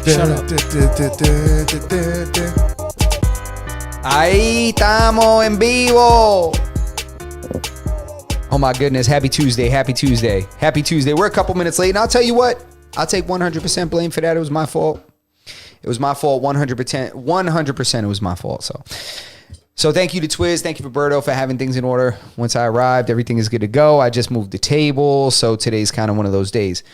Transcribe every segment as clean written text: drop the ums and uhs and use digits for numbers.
Shut up. Ahí estamos en vivo. Oh my goodness. Happy Tuesday. Happy Tuesday. Happy Tuesday. We're a couple minutes late. And I'll tell you what. I'll take 100% blame for that. It was my fault. It was my fault. 100%. 100% it was my fault. So thank you to Twiz. Thank you, Roberto, for having things in order. Once I arrived, everything is good to go. I just moved the table. So today's kind of one of those days.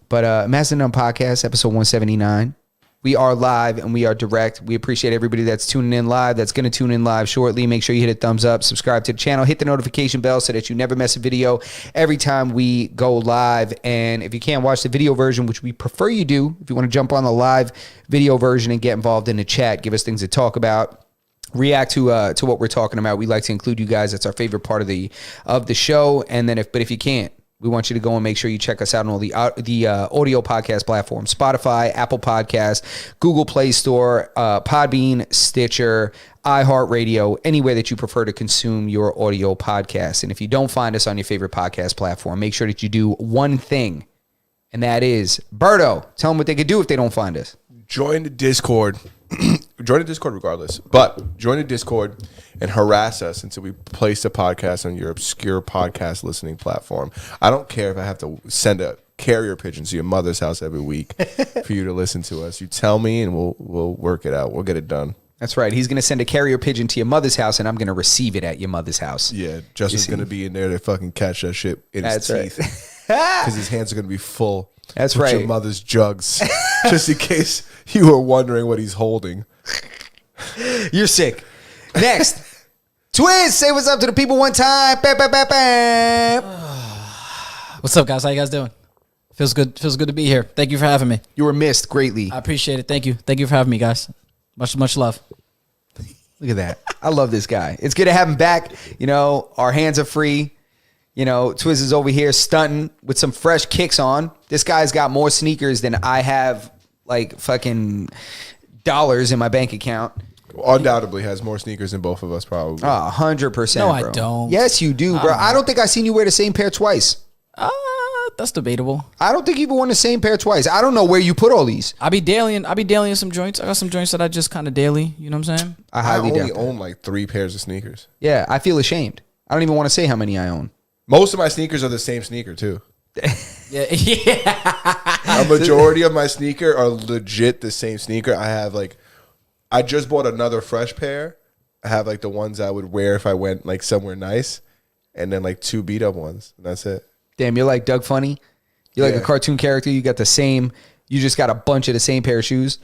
But Mastodon Podcast, episode 179. We are live and we are direct. We appreciate everybody that's tuning in live, that's going to tune in live shortly. Make sure you hit a thumbs up, subscribe to the channel, hit the notification bell so that you never miss a video every time we go live. And if you can't watch the video version, which we prefer you do, if you want to jump on the live video version and get involved in the chat, give us things to talk about, react to what we're talking about. We like to include you guys. That's our favorite part of the show. And then if you can't, we want you to go and make sure you check us out on all the audio podcast platforms: Spotify, Apple Podcasts, Google Play Store, Podbean, Stitcher, iHeartRadio, anywhere that you prefer to consume your audio podcast. And if you don't find us on your favorite podcast platform, make sure that you do one thing, and that is, Berto, tell them what they could do if they don't find us. Join the Discord. Join the Discord regardless. But join the Discord and harass us until we place the podcast on your obscure podcast listening platform. I don't care if I have to send a carrier pigeon to your mother's house every week for you to listen to us. You tell me and we'll work it out. We'll get it done. That's right. He's going to send a carrier pigeon to your mother's house, and I'm going to receive it at your mother's house. Yeah, Justin's going to be in there to fucking catch that shit in his teeth. Because his hands are going to be full. That's with right. Your mother's jugs. Just in case you were wondering what he's holding. You're sick. Next. Twiz, say what's up to the people one time. Bam, bam, bam, bam. What's up, guys? How you guys doing? Feels good to be here. Thank you for having me. You were missed greatly. I appreciate it. Thank you. Thank you for having me, guys. Much love. Look at that. I love this guy. It's good to have him back. You know, our hands are free. You know, Twiz is over here stunting with some fresh kicks on. This guy's got more sneakers than I have, like, fucking dollars in my bank account. Undoubtedly has more sneakers than both of us, probably. 100%. No, bro. I don't. Yes, you do, bro. I don't think I seen you wear the same pair twice. That's debatable. I don't think you even worn the same pair twice. I don't know where you put all these. I be dailying some joints. I got some joints that I just kind of daily. You know what I'm saying? I only own like 3 pairs of sneakers. Yeah, I feel ashamed. I don't even want to say how many I own. Most of my sneakers are the same sneaker too. Yeah. A majority of my sneaker are legit the same sneaker. I just bought another fresh pair. I have like the ones I would wear if I went like somewhere nice, and then like 2 beat up ones. And that's it. Damn, you're like Doug Funny. You're like a cartoon character. You got the same. You just got a bunch of the same pair of shoes.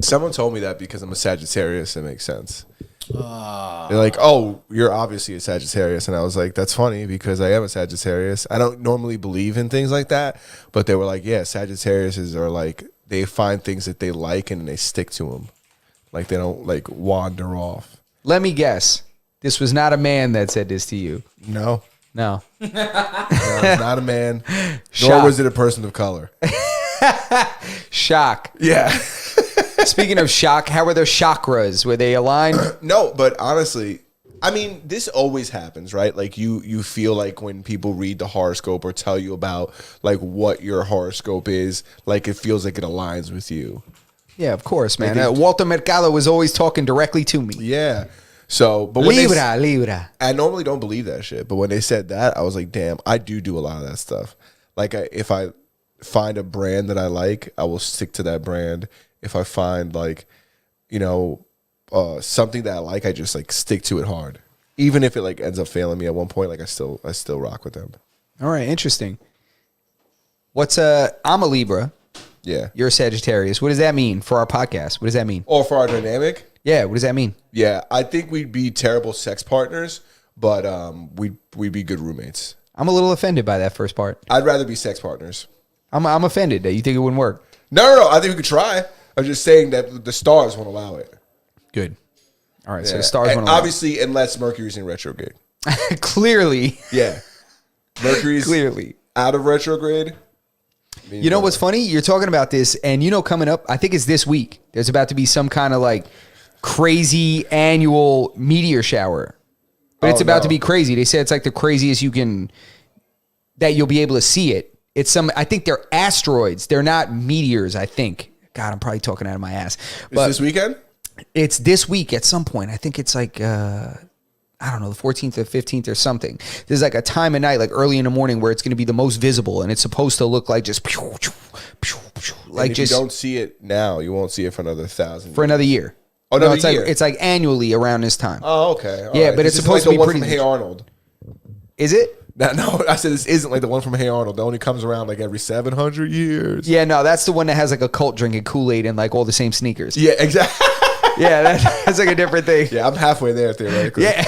Someone told me that because I'm a Sagittarius. It makes sense. They're like, oh, you're obviously a Sagittarius. And I was like, that's funny because I am a Sagittarius. I don't normally believe in things like that. But they were like, yeah, Sagittariuses are like, they find things that they like and they stick to them. Like they don't like wander off. Let me guess. This was not a man that said this to you. No. No. No, it's not a man. Nor was it a person of color. Shock. Yeah. Speaking of shock, how are their chakras? Were they aligned? No, but honestly, I mean, this always happens, right? Like you feel like when people read the horoscope or tell you about like what your horoscope is, like it feels like it aligns with you. Yeah, of course, man. Walter Mercado was always talking directly to me. Yeah. So, but when Libra. I normally don't believe that shit, but when they said that, I was like, damn, I do a lot of that stuff. Like if I find a brand that I like, I will stick to that brand. If I find like, you know, something that I like, I just like stick to it hard. Even if it like ends up failing me at one point, like I still rock with them. All right, interesting. I'm a Libra. Yeah. You're a Sagittarius. What does that mean for our podcast? What does that mean? Or for our dynamic? Yeah, what does that mean? Yeah, I think we'd be terrible sex partners, but we'd be good roommates. I'm a little offended by that first part. I'd rather be sex partners. I'm offended that you think it wouldn't work. No. I think we could try. I'm just saying that the stars won't allow it. Good. All right, yeah. so the stars won't allow it. Obviously, unless Mercury's in retrograde. Clearly. Yeah. Mercury's clearly out of retrograde. You know what's funny? You're talking about this, and you know coming up, I think it's this week, there's about to be some kind of like crazy annual meteor shower. But it's about to be crazy. They say it's like the craziest that you'll be able to see it. I think they're asteroids. They're not meteors, I think. God, I'm probably talking out of my ass. But this weekend? It's this week at some point. I think it's like, I don't know, the 14th or 15th or something. There's like a time of night, like early in the morning, where it's going to be the most visible, and it's supposed to look like just like, if you don't see it now, you won't see it for another 1,000 for another year. Oh, no, it's like annually around this time. Oh, okay. All right. But it's supposed to be pretty. Hey Arnold. Is it? No, I said this isn't like the one from Hey Arnold. That only comes around like every 700 years. Yeah, no, that's the one that has like a cult drinking Kool-Aid and like all the same sneakers. Yeah, exactly. Yeah, that's like a different thing. Yeah, I'm halfway there theoretically. Yeah,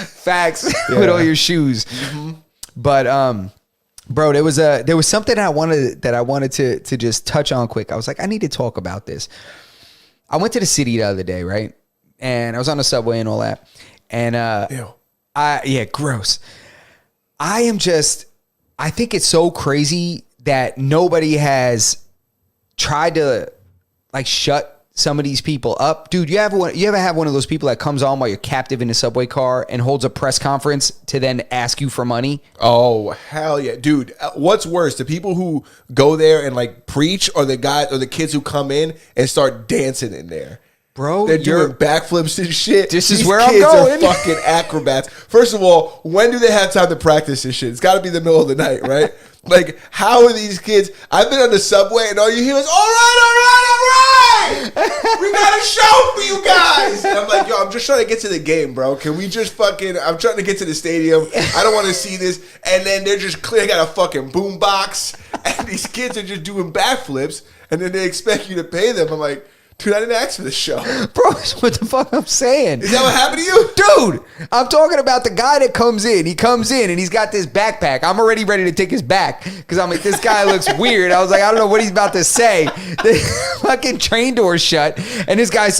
facts with all your shoes. Mm-hmm. But bro, there was something I wanted to just touch on quick. I was like, I need to talk about this. I went to the city the other day, right? And I was on the subway and all that. And Ew. Gross. I think it's so crazy that nobody has tried to like shut some of these people up. Dude, you ever have one of those people that comes on while you're captive in a subway car and holds a press conference to then ask you for money? Oh, hell yeah. Dude, what's worse, the people who go there and like preach, or the kids who come in and start dancing in there? Bro, they're doing backflips and shit. This is where I'm going. These kids are fucking acrobats. First of all, when do they have time to practice this shit? It's got to be the middle of the night, right? Like, how are these kids? I've been on the subway and all you hear is, all right. We got a show for you guys. And I'm like, yo, I'm just trying to get to the game, bro. Can we just I'm trying to get to the stadium. I don't want to see this. And then they're just clear, got a fucking boom box. And these kids are just doing backflips. And then they expect you to pay them. I'm like, dude, I didn't ask for this show. Bro, what the fuck I'm saying. Is that what happened to you? Dude, I'm talking about the guy that comes in. He comes in and he's got this backpack. I'm already ready to take his back because I'm like, this guy looks weird. I was like, I don't know what he's about to say. The fucking train door's shut. And this guy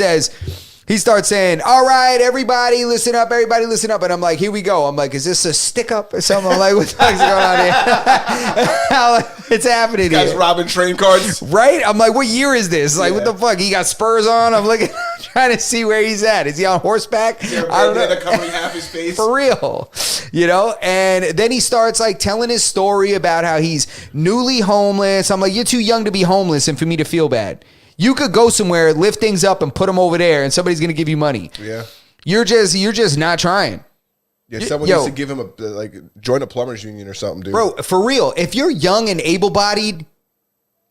he starts saying, all right, everybody listen up. And I'm like, here we go. I'm like, is this a stick up or something? I'm like, what the fuck's going on here? It's happening here. Guys robbing train cards. Right? I'm like, what year is this? Like, what the fuck? He got spurs on? I'm looking, trying to see where he's at. Is he on horseback? I don't know. Covering half his face. For real. You know? And then he starts like telling his story about how he's newly homeless. I'm like, you're too young to be homeless and for me to feel bad. You could go somewhere, lift things up, and put them over there, and somebody's gonna give you money. Yeah, you're just not trying. Yeah, someone needs to give him join a plumbers union or something, dude. Bro, for real, if you're young and able-bodied,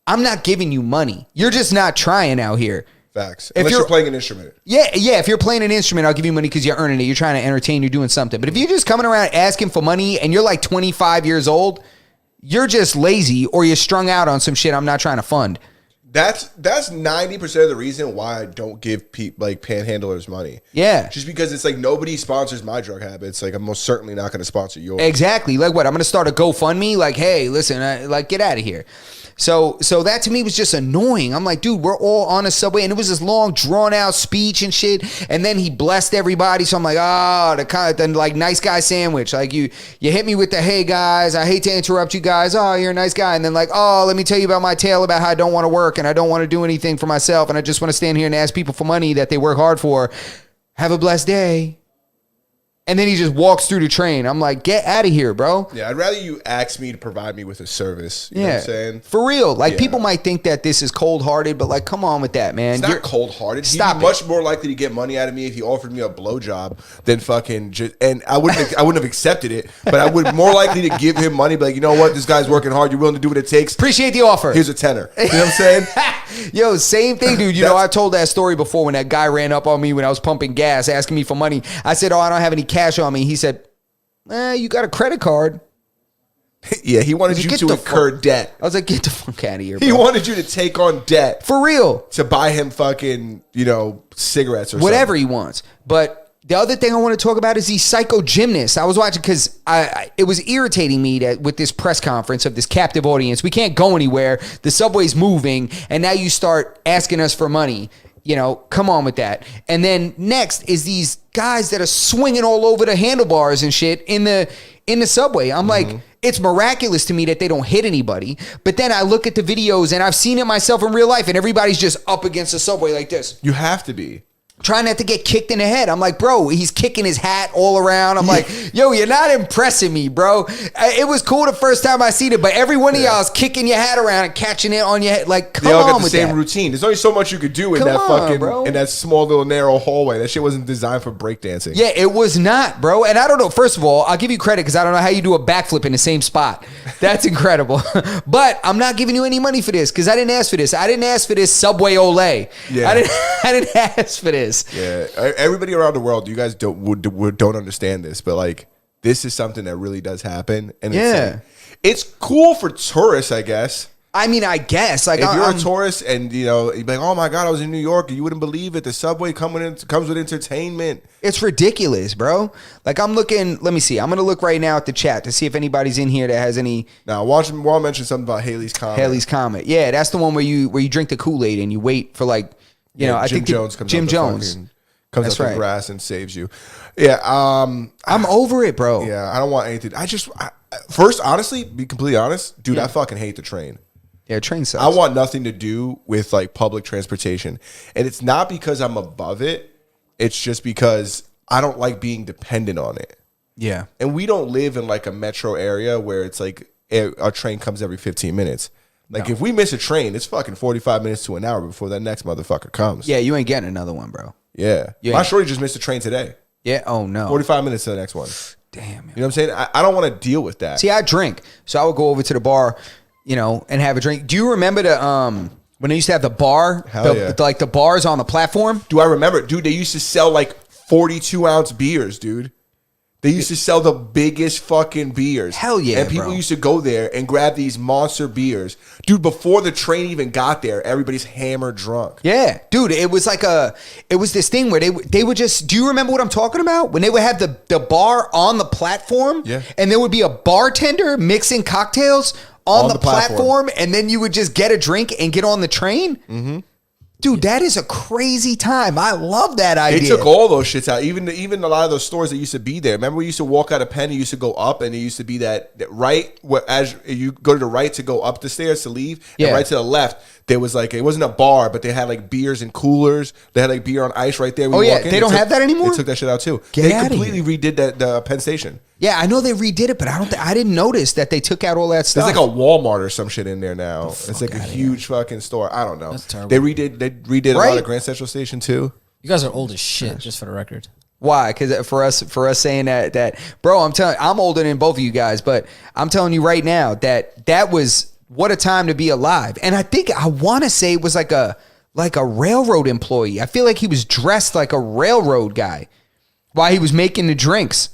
I'm not giving you money. You're just not trying out here. Facts. Unless you're playing an instrument. Yeah. If you're playing an instrument, I'll give you money because you're earning it. You're trying to entertain. You're doing something. But if you're just coming around asking for money and you're like 25 years old, you're just lazy or you're strung out on some shit I'm not trying to fund. That's 90% of the reason why I don't give panhandlers money. Yeah. Just because it's like nobody sponsors my drug habits. Like I'm most certainly not going to sponsor yours. Exactly. Like what? I'm going to start a GoFundMe? Like, hey, listen, get out of here. So that to me was just annoying. I'm like, dude, we're all on a subway, and it was this long, drawn out speech and shit. And then he blessed everybody. So I'm like, the like nice guy sandwich. Like you hit me with the, hey guys, I hate to interrupt you guys. Oh, you're a nice guy. And then like, oh, let me tell you about my tale about how I don't want to work and I don't want to do anything for myself, and I just want to stand here and ask people for money that they work hard for. Have a blessed day. And then he just walks through the train. I'm like, get out of here, bro. Yeah, I'd rather you ask me to provide me with a service. You know what I'm saying? For real. Like, people might think that this is cold-hearted, but, like, come on with that, man. It's not cold-hearted. He'd be much more likely to get money out of me if he offered me a blowjob than fucking just... And I wouldn't have accepted it, but I would more likely to give him money, be like, you know what? This guy's working hard. You're willing to do what it takes. Appreciate the offer. Here's a tenner. You know what I'm saying? Yo, same thing, dude. You know, I told that story before when that guy ran up on me when I was pumping gas, asking me for money. I said, I don't have any cash on me. He said, you got a credit card. Yeah, he wanted you to incur debt. I was like, get the fuck out of here, bro. He wanted you to take on debt. For real. To buy him fucking, cigarettes or whatever something. He wants. But the other thing I want to talk about is these psycho gymnasts. I was watching because it was irritating me that with this press conference of this captive audience, we can't go anywhere. The subway's moving, and now you start asking us for money. Come on with that. And then next is these guys that are swinging all over the handlebars and shit in the subway. I'm like, it's miraculous to me that they don't hit anybody. But then I look at the videos and I've seen it myself in real life, and everybody's just up against the subway like this. You have to be. trying not to get kicked in the head. I'm like, bro, he's kicking his hat all around. I'm like, yo, you're not impressing me, bro. It was cool the first time I seen it, but every one of y'all is kicking your hat around and catching it on your head. Like, come they all on got the with same that. routine. There's only so much you could do in in that small little narrow hallway. That shit wasn't designed for breakdancing. Yeah, it was not, bro. And I don't know. First of all, I'll give you credit because I don't know how you do a backflip in the same spot. That's incredible. But I'm not giving you any money for this because I didn't ask for this. I didn't ask for this Subway Olay. Yeah. I didn't ask for this. Yeah, everybody around the world, you guys don't understand this, but like this is something that really does happen, and it's cool for tourists, I guess. I mean, I guess like if you're a tourist and you'd be like, oh my god, I was in New York, and you wouldn't believe it. The subway comes with entertainment. It's ridiculous, bro. Like I'm looking. Let me see. I'm gonna look right now at the chat to see if anybody's in here that has any. Now, while I mention something about Haley's Comet. Haley's Comet. Yeah, that's the one where you drink the Kool-Aid and you wait for like. I think Jim Jones comes out the grass and saves you. Yeah, I'm over it, bro. Yeah, I don't want anything. First, honestly, be completely honest, dude, I fucking hate the train. Yeah, train sucks. I want nothing to do with like public transportation, and it's not because I'm above it. It's just because I don't like being dependent on it. Yeah, and we don't live in like a metro area where it's like a train comes every 15 minutes. Like, if we miss a train, it's fucking 45 minutes to an hour before that next motherfucker comes. Yeah, you ain't getting another one, bro. Yeah. My shorty just missed a train today. Yeah, oh no. 45 minutes to the next one. Damn. You know what I'm saying? I don't want to deal with that. See, I drink. So I would go over to the bar, and have a drink. Do you remember when they used to have the bar? Hell yeah. Like the bars on the platform? Do I remember? Dude, they used to sell like 42-ounce beers, dude. They used to sell the biggest fucking beers. Hell yeah, and people used to go there and grab these monster beers. Dude, before the train even got there, everybody's hammered drunk. Yeah. Dude, it was like this thing where they would just, do you remember what I'm talking about? When they would have the bar on the platform? Yeah. And there would be a bartender mixing cocktails on the platform, and then you would just get a drink and get on the train? Mm-hmm. Dude, that is a crazy time. I love that idea. They took all those shits out. Even a lot of those stores that used to be there. Remember, we used to walk out of Penn, you used to go up, and it used to be that right where as you go to the right to go up the stairs to leave, and right to the left, there was like, it wasn't a bar, but they had like beers and coolers. They had like beer on ice right there. They don't have that anymore? They took that shit out too. Get they out completely redid the Penn Station. Yeah, I know they redid it, but I didn't notice that they took out all that stuff. There's like a Walmart or some shit in there now. It's like a huge fucking store. I don't know. That's terrible. They redid a lot of Grand Central Station too. You guys are old as shit, just for the record. Why? Because for us saying that, bro, I'm older than both of you guys, but I'm telling you right now that was what a time to be alive. And I want to say it was like a railroad employee. I feel like he was dressed like a railroad guy while he was making the drinks.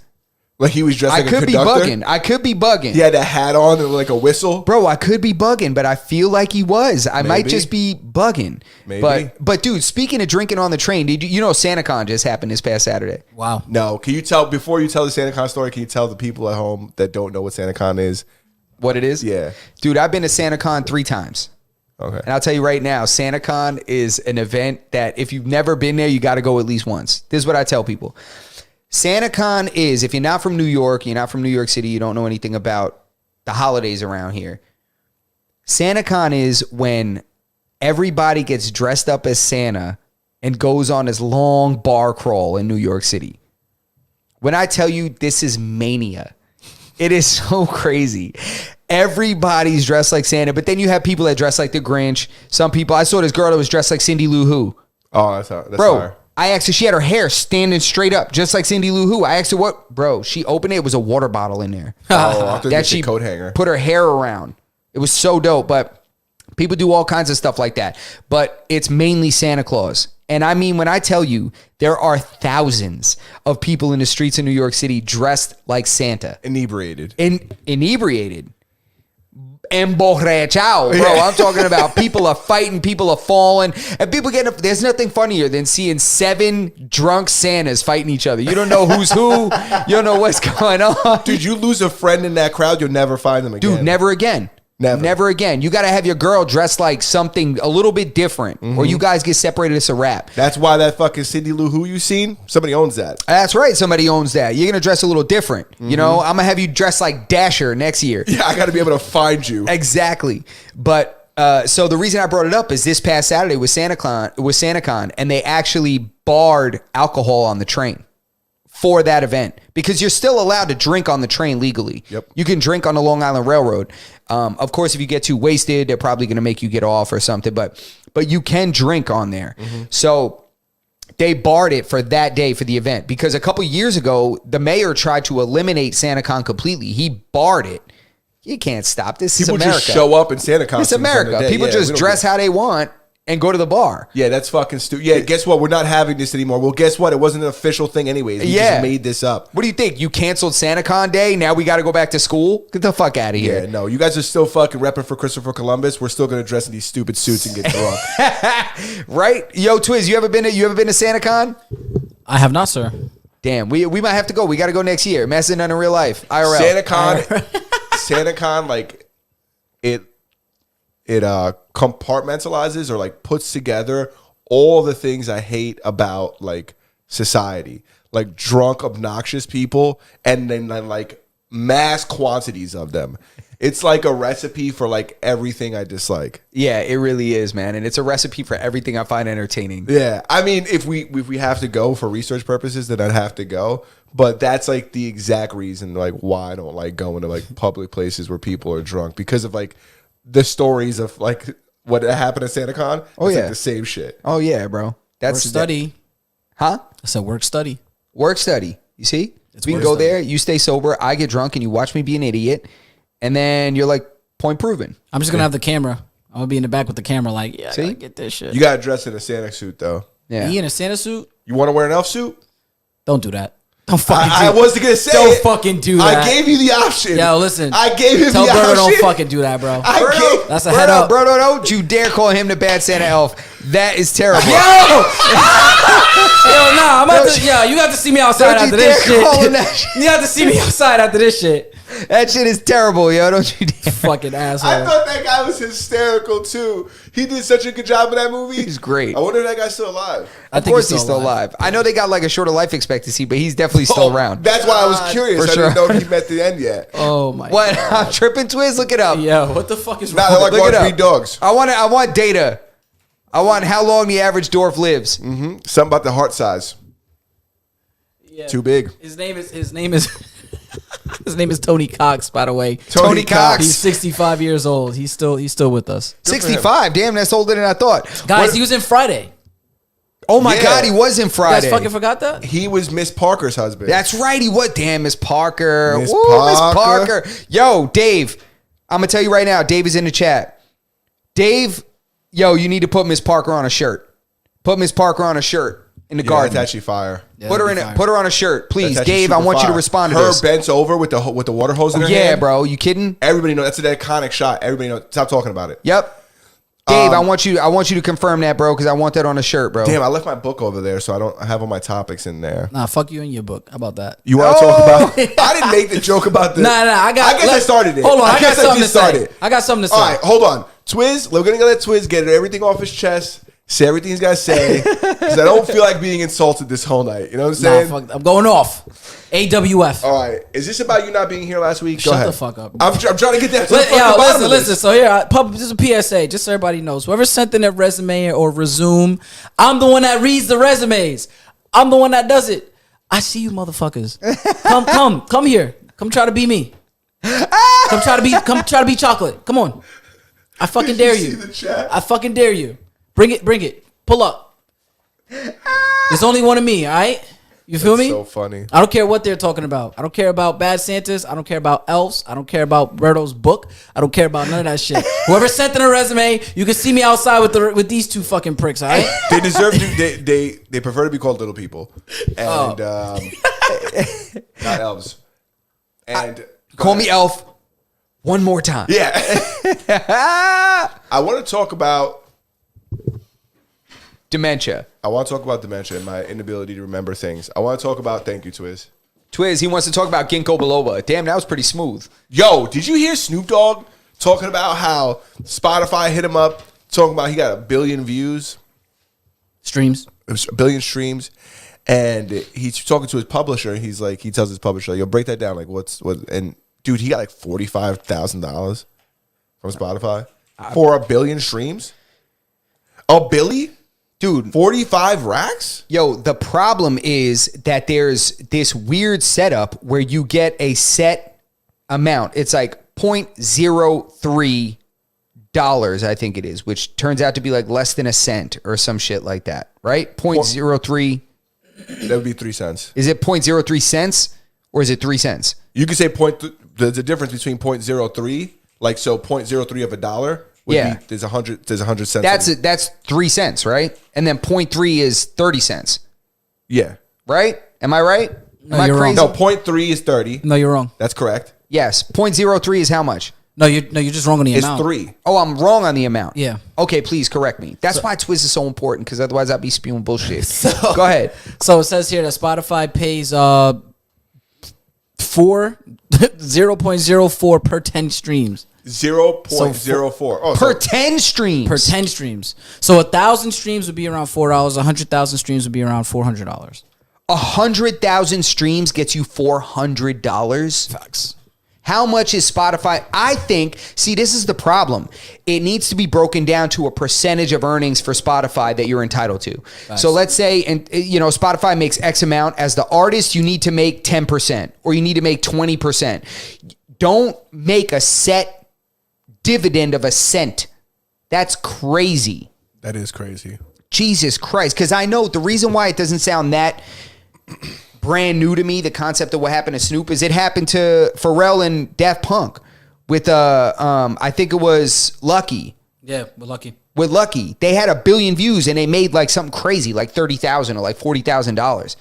Like he was dressed like a conductor? I could be bugging. He had a hat on and like a whistle. Bro, I could be bugging, but I feel like he was. I might just be bugging. Maybe. But dude, speaking of drinking on the train, did you know SantaCon just happened this past Saturday? Wow. No. Can you tell, before you tell the SantaCon story, can you tell the people at home that don't know what SantaCon is? What it is? Yeah. Dude, I've been to SantaCon 3 times. Okay. And I'll tell you right now, SantaCon is an event that if you've never been there, you got to go at least once. This is what I tell people. SantaCon is, if you're not from New York, you're not from New York City, you don't know anything about the holidays around here. SantaCon is when everybody gets dressed up as Santa and goes on this long bar crawl in New York City. When I tell you this is mania, it is so crazy. Everybody's dressed like Santa, but then you have people that dress like the Grinch. Some people, I saw this girl that was dressed like Cindy Lou Who. Oh, that's bro. Hard. I asked her, she had her hair standing straight up, just like Cindy Lou Who. I asked her what, bro. She opened it. It was a water bottle in there. Oh, that she coat hanger. Put her hair around. It was so dope. But people do all kinds of stuff like that. But it's mainly Santa Claus. And I mean, when I tell you, there are thousands of people in the streets of New York City dressed like Santa. Inebriated. Inebriated. Emborrachado, bro. I'm talking about people are fighting, people are falling, and people getting up. There's nothing funnier than seeing 7 drunk Santas fighting each other. You don't know who's who. You don't know what's going on. Dude, you lose a friend in that crowd, you'll never find them again. Dude, never again. Never again. You got to have your girl dressed like something a little bit different, or you guys get separated. It's a wrap. That's why that fucking Cindy Lou Who you seen, somebody owns that. That's right. Somebody owns that. You're going to dress a little different. You know, I'm going to have you dress like Dasher next year. Yeah, I got to be able to find you. Exactly. But So the reason I brought it up is this past Saturday was SantaCon, and they actually barred alcohol on the train for that event because you're still allowed to drink on the train legally. Yep. You can drink on the Long Island Railroad. Of course, if you get too wasted, they're probably going to make you get off or something, but you can drink on there. Mm-hmm. So they barred it for that day for the event because a couple years ago, the mayor tried to eliminate SantaCon completely. He barred it. You can't stop this. People is America. Just show up in SantaCon. It's America. People just dress how they want and go to the bar. Yeah, that's fucking stupid. Yeah, guess what? We're not having this anymore. Well, guess what? It wasn't an official thing anyways. We just made this up. What do you think? You canceled SantaCon Day? Now we got to go back to school? Get the fuck out of here. Yeah, no. You guys are still fucking repping for Christopher Columbus. We're still going to dress in these stupid suits and get drunk. Right? Yo, Twiz, you ever been to SantaCon? I have not, sir. Damn, we might have to go. We got to go next year. Messing none in real life. IRL. SantaCon, like, it compartmentalizes or like puts together all the things I hate about like society, like drunk, obnoxious people, and then like mass quantities of them. It's like a recipe for like everything I dislike. Yeah, it really is, man, and it's a recipe for everything I find entertaining. Yeah, I mean, if we have to go for research purposes, then I'd have to go. But that's like the exact reason like why I don't like going to like public places where people are drunk, because of like the stories of like what happened at SantaCon. Oh, it's yeah. like the same shit. Oh yeah, bro. That's Work study. Huh? I said work study. Work study. You see? We can work go study. there, you stay sober, I get drunk, and you watch me be an idiot, and then you're like, point proven. I'm just gonna have the camera. I'm gonna be in the back with the camera, like, yeah, I See? gotta get this shit. You got to dress in a Santa suit though. Yeah. He in a Santa suit? You want to wear an elf suit? Don't do that. Don't fucking do I wasn't gonna say Don't it. fucking do that. I gave you the option. Yo, listen. I gave him Tell the Berto option. don't fucking do that, bro. That's a head up. Bro, don't you dare call him the bad Santa elf. That is terrible. Yo, nah, I'm about to. Yo, you got to see me outside Don't you after this dare call him shit. that shit. You got to see me outside after this shit. That shit is terrible, yo. Don't you dare. Fucking asshole. I thought that guy was hysterical too. He did such a good job in that movie. He's great. I wonder if that guy's still alive. Of course he's still alive. I know they got like a shorter life expectancy, but he's definitely still around. That's why I was curious. For I sure. didn't know if he met the end yet. Oh my. What? God. I'm tripping, Twiz? Look it up. Yo, what the fuck is Nah, wrong? they're like Look it Large up. Breed dogs. I want data. I want how long the average dwarf lives. Something about the heart size. Yeah. Too big. His name is his name is Tony Cox, by the way. Tony Cox. He's 65 years old. He's still with us. 65. Damn, that's older than I thought. Guys, What- he was in Friday. oh my Yeah. God, he was in You Friday. guys fucking forgot that? He was Miss Parker's husband. That's right. He was. Damn, Miss Parker. Miss Woo, Miss Parker. Parker. Yo, Dave. I'm gonna tell you right now. Dave is in the chat. Dave, yo, you need to put Miss Parker on a shirt. Put Miss Parker on a shirt in the yeah, garden. that's actually fire. Yeah, put her in. that'd be fire. Put her on a shirt, please, That's actually Dave. I super want you to fire. respond to her this. bent over with the water hose in her Yeah, hand. bro. You kidding? Everybody knows that's an iconic shot. Everybody knows. Stop talking about it. Yep. Dave, I want you to confirm that, bro, because I want that on a shirt, bro. Damn, I left my book over there, so I have all my topics in there. Nah, fuck you and your book. How about that? You want to talk about? I didn't make the joke about the. Nah, I guess I started it. Hold on, I got guess something to just started. say. I got something to say. All right, hold on. Twiz, we're gonna let Twiz get everything off his chest. Say everything he's got to say, because I don't feel like being insulted this whole night. You know what I'm Nah, saying? fuck, I'm going off. AWF. All right. Is this about you not being here last week? Go Shut ahead. the fuck up. I'm trying to get that to the fucking Yo, bottom of listen. this. So here, this is a PSA, just so everybody knows. Whoever sent in a resume or resume, I'm the one that reads the resumes. I'm the one that does it. I see you, motherfuckers. Come here. Come try to be me. Come try to be chocolate. Come on. I fucking dare see you. the chat? I fucking dare you. Bring it. Pull up. There's only one of me, all right? You feel me? So funny. I don't care what they're talking about. I don't care about Bad Santas. I don't care about elves. I don't care about Berto's book. I don't care about none of that shit. Whoever sent in a resume, you can see me outside with these two fucking pricks, all right? They deserve to. They prefer to be called little people, and not elves. And Call me Elf one more time. yeah. I want to talk about. Dementia. I want to talk about dementia and my inability to remember things. I want to talk about. Thank you, Twiz. Twiz, he wants to talk about Ginkgo biloba. Damn, that was pretty smooth. Yo, did you hear Snoop Dogg talking about how Spotify hit him up, talking about he got 1 billion views, Streams. it was 1 billion streams, and he's talking to his publisher. And he's like, he tells his publisher, "Yo, break that down. Like, what?" And dude, he got like $45,000 from Spotify. For 1 billion streams? A billy? Dude, 45 racks? Yo, the problem is that there's this weird setup where you get a set amount. It's like $0.03, I think it is, which turns out to be like less than a cent or some shit like that, right? 0.03. That would be 3 cents. Is it 0.03 cents or is it 3 cents? You could say there's a difference between 0.03, like so 0.03 of a dollar. Yeah. There's 100 cents. That's 3 cents, right? And then 0.3 is 30 cents. Yeah. Right? Am I right? No, you're wrong. No, 0.3 is 30. No, you're wrong. That's correct. Yes. 0.03 is how much? No, you're just wrong on the amount. It's 3. Oh, I'm wrong on the amount. Yeah. Okay, please correct me. That's why Twiz is so important, because otherwise I'd be spewing bullshit. Go ahead. So it says here that Spotify pays 0.04 per 10 streams. 0.04. Per 10 streams. Per 10 streams. So 1,000 streams would be around $4. 100,000 streams would be around $400. 100,000 streams gets you $400. Facts. How much is Spotify? I think, see, this is the problem. It needs to be broken down to a percentage of earnings for Spotify that you're entitled to. Nice. So let's say, and Spotify makes X amount. As the artist, you need to make 10% or you need to make 20%. Don't make a set dividend of a cent. That's crazy. That is crazy. Jesus Christ. Because I know the reason why it doesn't sound that brand new to me, the concept of what happened to Snoop, is it happened to Pharrell and Daft Punk with I think it was Lucky. Yeah, we're lucky. With Lucky, they had 1 billion views and they made like something crazy, like $30,000 or like $40,000.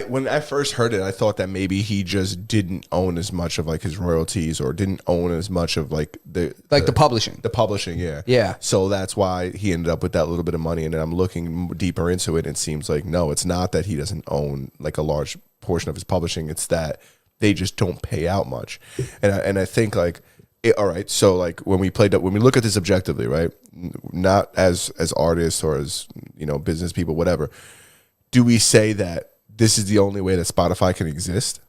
When I first heard it, I thought that maybe he just didn't own as much of like his royalties or didn't own as much of like the publishing. The publishing, yeah. Yeah. So that's why he ended up with that little bit of money. And then I'm looking deeper into it, and it seems like no, it's not that he doesn't own like a large portion of his publishing. It's that they just don't pay out much. And I think like all right, so like when we look at this objectively, right? Not as artists or as business people, whatever. Do we say that this is the only way that Spotify can exist?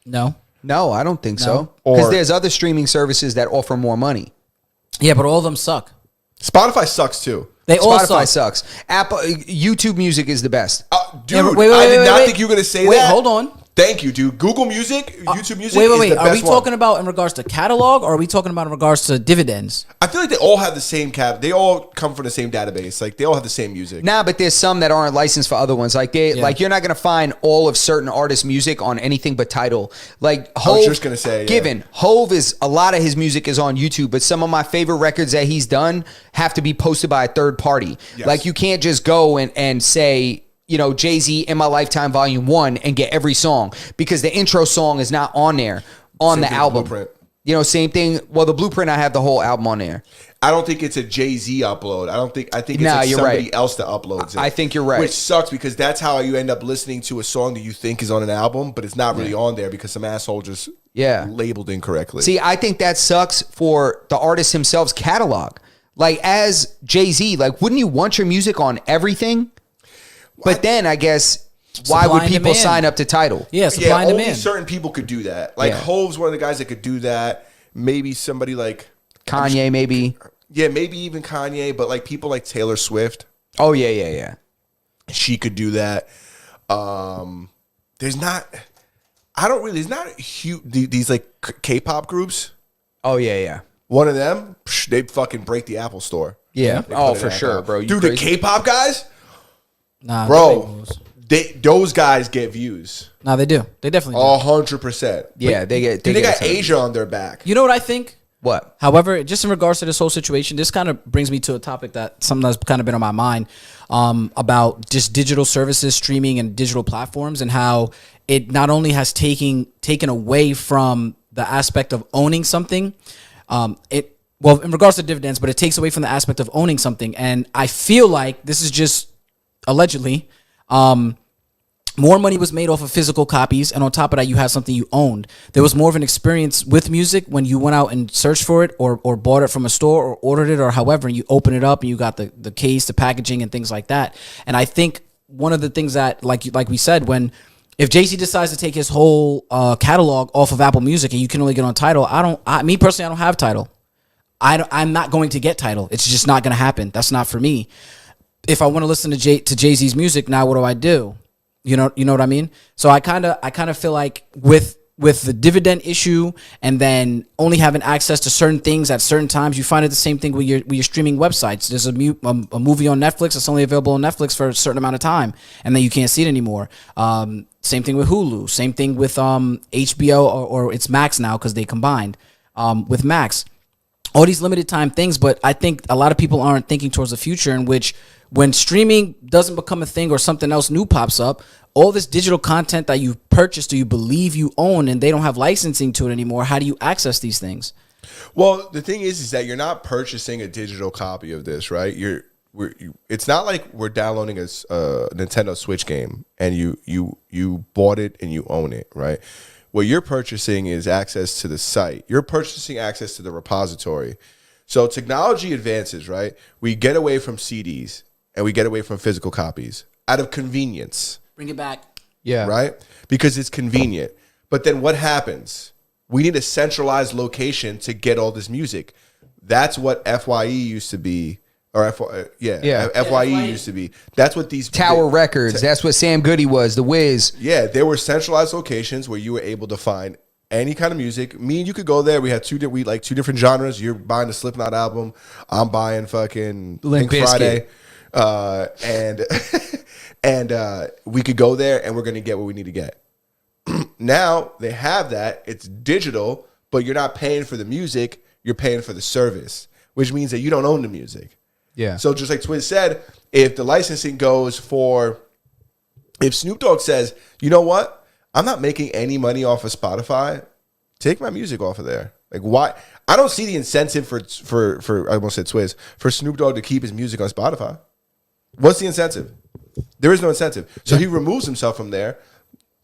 No. No, I don't think so. Or- Because there's other streaming services that offer more money. Yeah, but all of them suck. Spotify sucks too. They all Spotify suck. sucks. Apple, YouTube Music is the best. Dude, Yeah, I did not think you were going to say that. Wait, hold on. Thank you, dude. Google Music, YouTube Music Wait. is the Are we best one. talking about in regards to catalog, or are we talking about in regards to dividends? I feel like they all have the same cap. They all come from the same database. Like they all have the same music. Nah, but there's some that aren't licensed for other ones. Like like you're not gonna find all of certain artists' music on anything but Tidal. Like Hove, I was just gonna say, Given Hove is a lot of his music is on YouTube, but some of my favorite records that he's done have to be posted by a third party. Yes. Like you can't just go and say, Jay-Z In My Lifetime Volume 1 and get every song, because the intro song is not on there on Same the thing with album. Blueprint. Same thing. Well, the Blueprint, I have the whole album on there. I don't think it's a Jay-Z upload. I think it's like you're somebody right. else that uploads it. I think you're right. Which sucks because that's how you end up listening to a song that you think is on an album, but it's not really on there because some asshole just labeled incorrectly. See, I think that sucks for the artist himself's catalog. Like as Jay-Z, like wouldn't you want your music on everything? But then I guess why Supply would and people demand. sign up to Tidal? Yeah, supply and only demand. certain people could do that. Like Hove's one of the guys that could do that. Maybe somebody like Kanye, maybe. Yeah, maybe even Kanye, but like people like Taylor Swift. Oh yeah. She could do that. There's not huge these like K-pop groups. Oh yeah. One of them, they fucking break the Apple Store. Yeah. They Oh, put it for on sure, Apple. bro. You Dude, crazy? the K-pop guys, Nah, bro, those guys get views. Nah, they do. They definitely do. 100%. Yeah, they get. Dude, they got some- Asia on their back. You know what I think? What? However, just in regards to this whole situation, this kind of brings me to a topic that something that's kind of been on my mind about just digital services, streaming, and digital platforms, and how it not only has taken away from the aspect of owning something, in regards to dividends, but it takes away from the aspect of owning something. And I feel like this is just allegedly, more money was made off of physical copies, and on top of that, you had something you owned. There was more of an experience with music when you went out and searched for it, or bought it from a store, or ordered it, or however, and you open it up and you got the case, the packaging, and things like that. And I think one of the things that, like we said, if Jay-Z decides to take his whole catalog off of Apple Music and you can only get on Tidal, me personally, I don't have Tidal. I'm not going to get Tidal. It's just not going to happen. That's not for me. If I want to listen to Jay-Z's music, now what do? You know what I mean? So I kind of feel like with the dividend issue and then only having access to certain things at certain times, you find it the same thing with your streaming websites. There's a movie on Netflix that's only available on Netflix for a certain amount of time, and then you can't see it anymore. Same thing with Hulu. Same thing with HBO or it's Max now because they combined with Max. All these limited time things, but I think a lot of people aren't thinking towards the future in which when streaming doesn't become a thing or something else new pops up, all this digital content that you purchased or you believe you own and they don't have licensing to it anymore, how do you access these things? Well, the thing is that you're not purchasing a digital copy of this, right? It's not like we're downloading a Nintendo Switch game and you bought it and you own it, right? What you're purchasing is access to the site. You're purchasing access to the repository. So technology advances, right? We get away from CDs and we get away from physical copies out of convenience. Bring it back. Yeah. Right? Because it's convenient. But then what happens? We need a centralized location to get all this music. That's what FYE used to be. Or FYE used to be. That's what these Tower Records. That's what Sam Goody was. The Wiz. Yeah, there were centralized locations where you were able to find any kind of music. Me and you could go there. We had two different genres. You're buying the Slipknot album. I'm buying fucking Limp Pink Friday. And we could go there and we're going to get what we need to get. Now they have that. It's digital, but you're not paying for the music. You're paying for the service, which means that you don't own the music. Yeah. So just like Twiz said, if the licensing goes for, if Snoop Dogg says, you know what, I'm not making any money off of Spotify, take my music off of there. Like why? I don't see the incentive for I almost said Twiz, for Snoop Dogg to keep his music on Spotify. What's the incentive? There is no incentive. So he removes himself from there.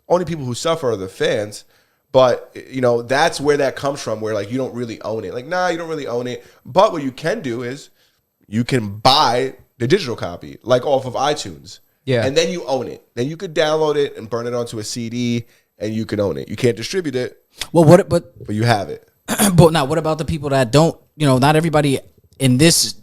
Only people who suffer are the fans. But, you know, that's where that comes from, where, like, you don't really own it. Like, nah, you don't really own it. But what you can do is you can buy the digital copy, like off of iTunes. Yeah. And then you own it. Then you could download it and burn it onto a CD, and you can own it. You can't distribute it. Well, but you have it. But now, what about the people that don't? You know, not everybody in this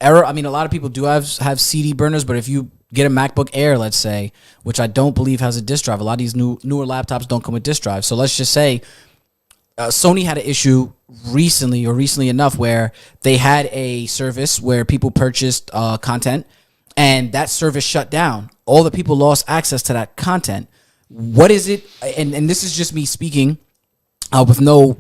era. I mean, a lot of people do have CD burners, but if you get a MacBook Air, let's say, which I don't believe has a disk drive. A lot of these newer laptops don't come with disk drive. So let's just say Sony had an issue recently enough where they had a service where people purchased content and that service shut down. All the people lost access to that content. What is it? And this is just me speaking with no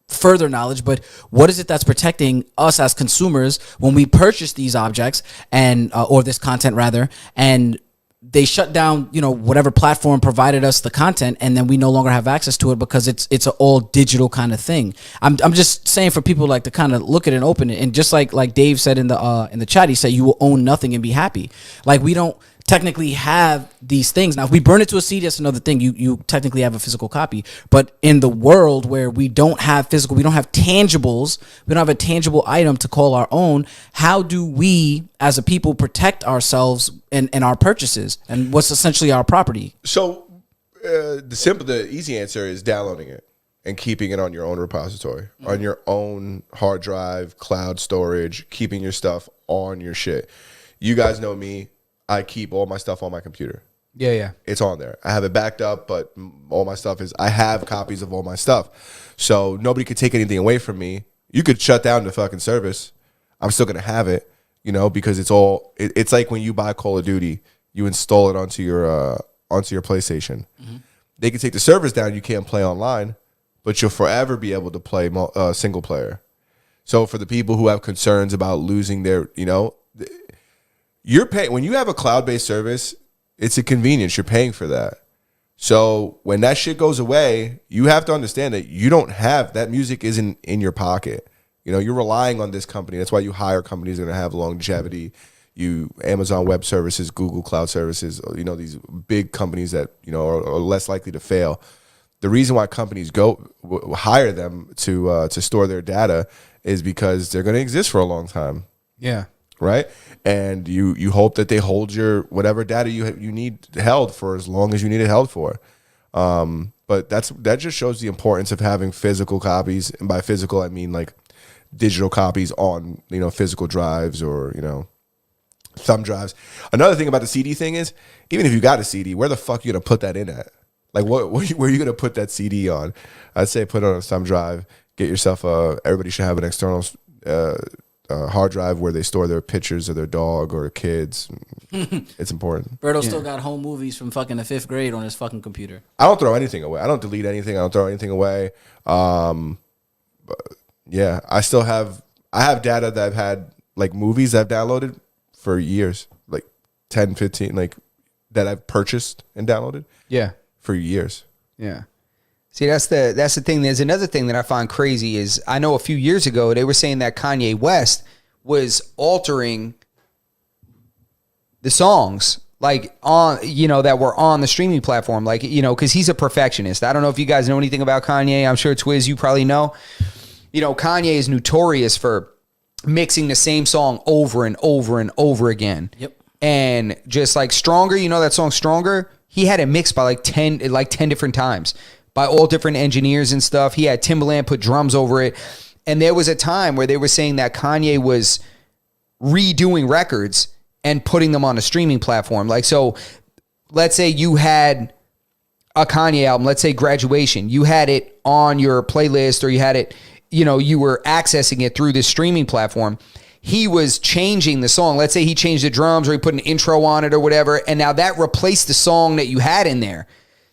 further knowledge, but what is it that's protecting us as consumers when we purchase these objects and or this content rather, and they shut down, you know, whatever platform provided us the content, and then we no longer have access to it because it's an all digital kind of thing. I'm just saying for people like to kind of look at it and open it, and just like Dave said in the chat, he said you will own nothing and be happy. Like, we don't technically have these things. Now, if we burn it to a CD, that's another thing. You technically have a physical copy. But in the world where we don't have physical, we don't have tangibles, we don't have a tangible item to call our own, how do we as a people protect ourselves and our purchases and what's essentially our property? So the easy answer is downloading it and keeping it on your own repository, on your own hard drive, cloud storage, keeping your stuff on your shit. You guys know me. I keep all my stuff on my computer. Yeah. It's on there. I have it backed up, but all my stuff I have copies of all my stuff. So nobody could take anything away from me. You could shut down the fucking service. I'm still going to have it, you know, because it's like when you buy Call of Duty, you install it onto your PlayStation. Mm-hmm. They can take the servers down. You can't play online, but you'll forever be able to play single player. So for the people who have concerns about losing their, you know, you're paying when you have a cloud-based service, it's a convenience. You're paying for that. So when that shit goes away, you have to understand that you don't have that music isn't in your pocket. You know, you're relying on this company. That's why you hire companies that are going to have longevity. Amazon Web Services, Google Cloud Services, you know, these big companies that, you know, are less likely to fail. The reason why companies hire them to store their data is because they're going to exist for a long time. Yeah. Right? And you hope that they hold your whatever data you need held for as long as you need it held for. But that just shows the importance of having physical copies. And by physical, I mean like digital copies on, physical drives or, thumb drives. Another thing about the CD thing is, even if you got a CD, where the fuck are you going to put that in at? Like, where are you going to put that CD on? I'd say put it on a thumb drive. Get yourself everybody should have an external hard drive where they store their pictures of their dog or kids. It's important. Berto still got home movies from fucking the 5th grade on his fucking computer. I don't throw anything away. I don't delete anything. I don't throw anything away. Yeah, I have data that I've had, like movies I've downloaded for years, like 10, 15, like that I've purchased and downloaded. Yeah. For years. Yeah. See, that's the thing. There's another thing that I find crazy is I know a few years ago they were saying that Kanye West was altering the songs like on, that were on the streaming platform, like, because he's a perfectionist. I don't know if you guys know anything about Kanye. I'm sure Twiz, you probably know. Kanye is notorious for mixing the same song over and over and over again. Yep. And just like Stronger, that song Stronger, he had it mixed by like 10 different times by all different engineers and stuff. He had Timbaland put drums over it. And there was a time where they were saying that Kanye was redoing records and putting them on a streaming platform. Like, so let's say you had a Kanye album, let's say Graduation, you had it on your playlist or you had it, you were accessing it through this streaming platform. He was changing the song. Let's say he changed the drums or he put an intro on it or whatever. And now that replaced the song that you had in there.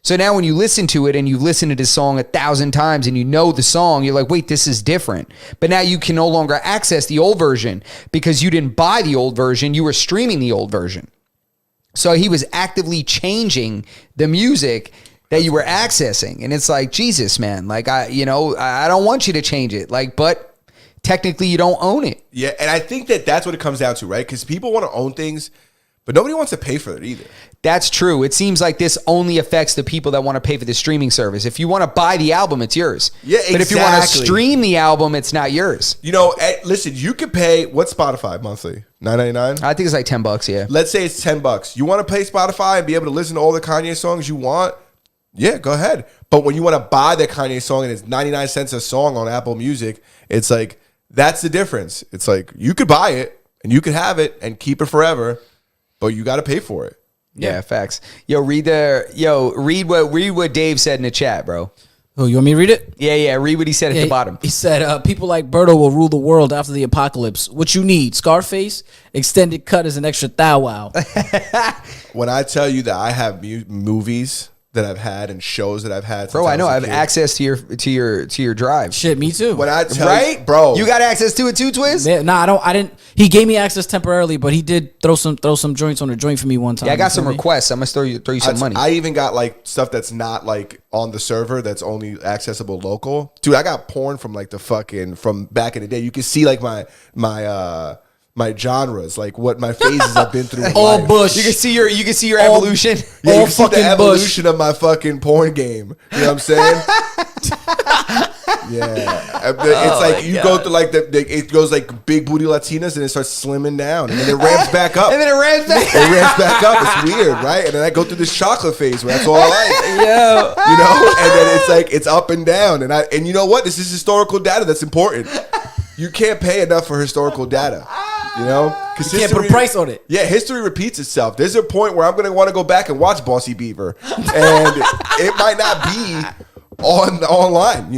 So now when you listen to it and you listen to this song 1,000 times and you know the song, you're like, wait, this is different. But now you can no longer access the old version because you didn't buy the old version. You were streaming the old version. So he was actively changing the music that you were accessing. And it's like, Jesus, man, like, I don't want you to change it. Like, but technically you don't own it. Yeah. And I think that's what it comes down to, right? Because people want to own things, but nobody wants to pay for it either. That's true. It seems like this only affects the people that want to pay for the streaming service. If you want to buy the album, it's yours. Yeah, exactly. But if you want to stream the album, it's not yours. Listen, you could pay, what's Spotify monthly? $9.99? I think it's like $10, yeah. Let's say it's $10. You want to pay Spotify and be able to listen to all the Kanye songs you want? Yeah, go ahead. But when you want to buy that Kanye song and it's 99 cents a song on Apple Music, it's like, that's the difference. It's like, you could buy it and you could have it and keep it forever, but you got to pay for it. Yeah, facts. Read what Dave said in the chat, bro. Oh, you want me to read it? Yeah. Read what he said at the bottom. He said, people like Berto will rule the world after the apocalypse. What you need, Scarface, extended cut is an extra thou wow. When I tell you that I have movies that I've had and shows that I've had, bro, I know I have access to your drive. Shit, me too. When I tell you, bro, you got access to it too, Twiz? Yeah, nah, I didn't. He gave me access temporarily, but he did throw some joints on a joint for me one time. Yeah, I got some requests. I'm gonna throw you some money. I even got like stuff that's not like on the server, that's only accessible local. Dude, I got porn from like from back in the day. You can see like my genres, like what my phases have been through. All life. Bush. You can see your evolution. Yeah, you can see the evolution of my fucking porn game. You know what I'm saying? Yeah, it's like you go through like it goes like big booty Latinas and it starts slimming down and then it ramps back up. And then it ramps back. It ramps back up. It's weird, right? And then I go through this chocolate phase where that's all I like. Yeah, and then it's like it's up and down. And you know what? This is historical data that's important. You can't pay enough for historical data. Because you can't put a price on it. Yeah, history repeats itself. There's a point where I'm going to want to go back and watch Bossy Beaver, and it might not be online.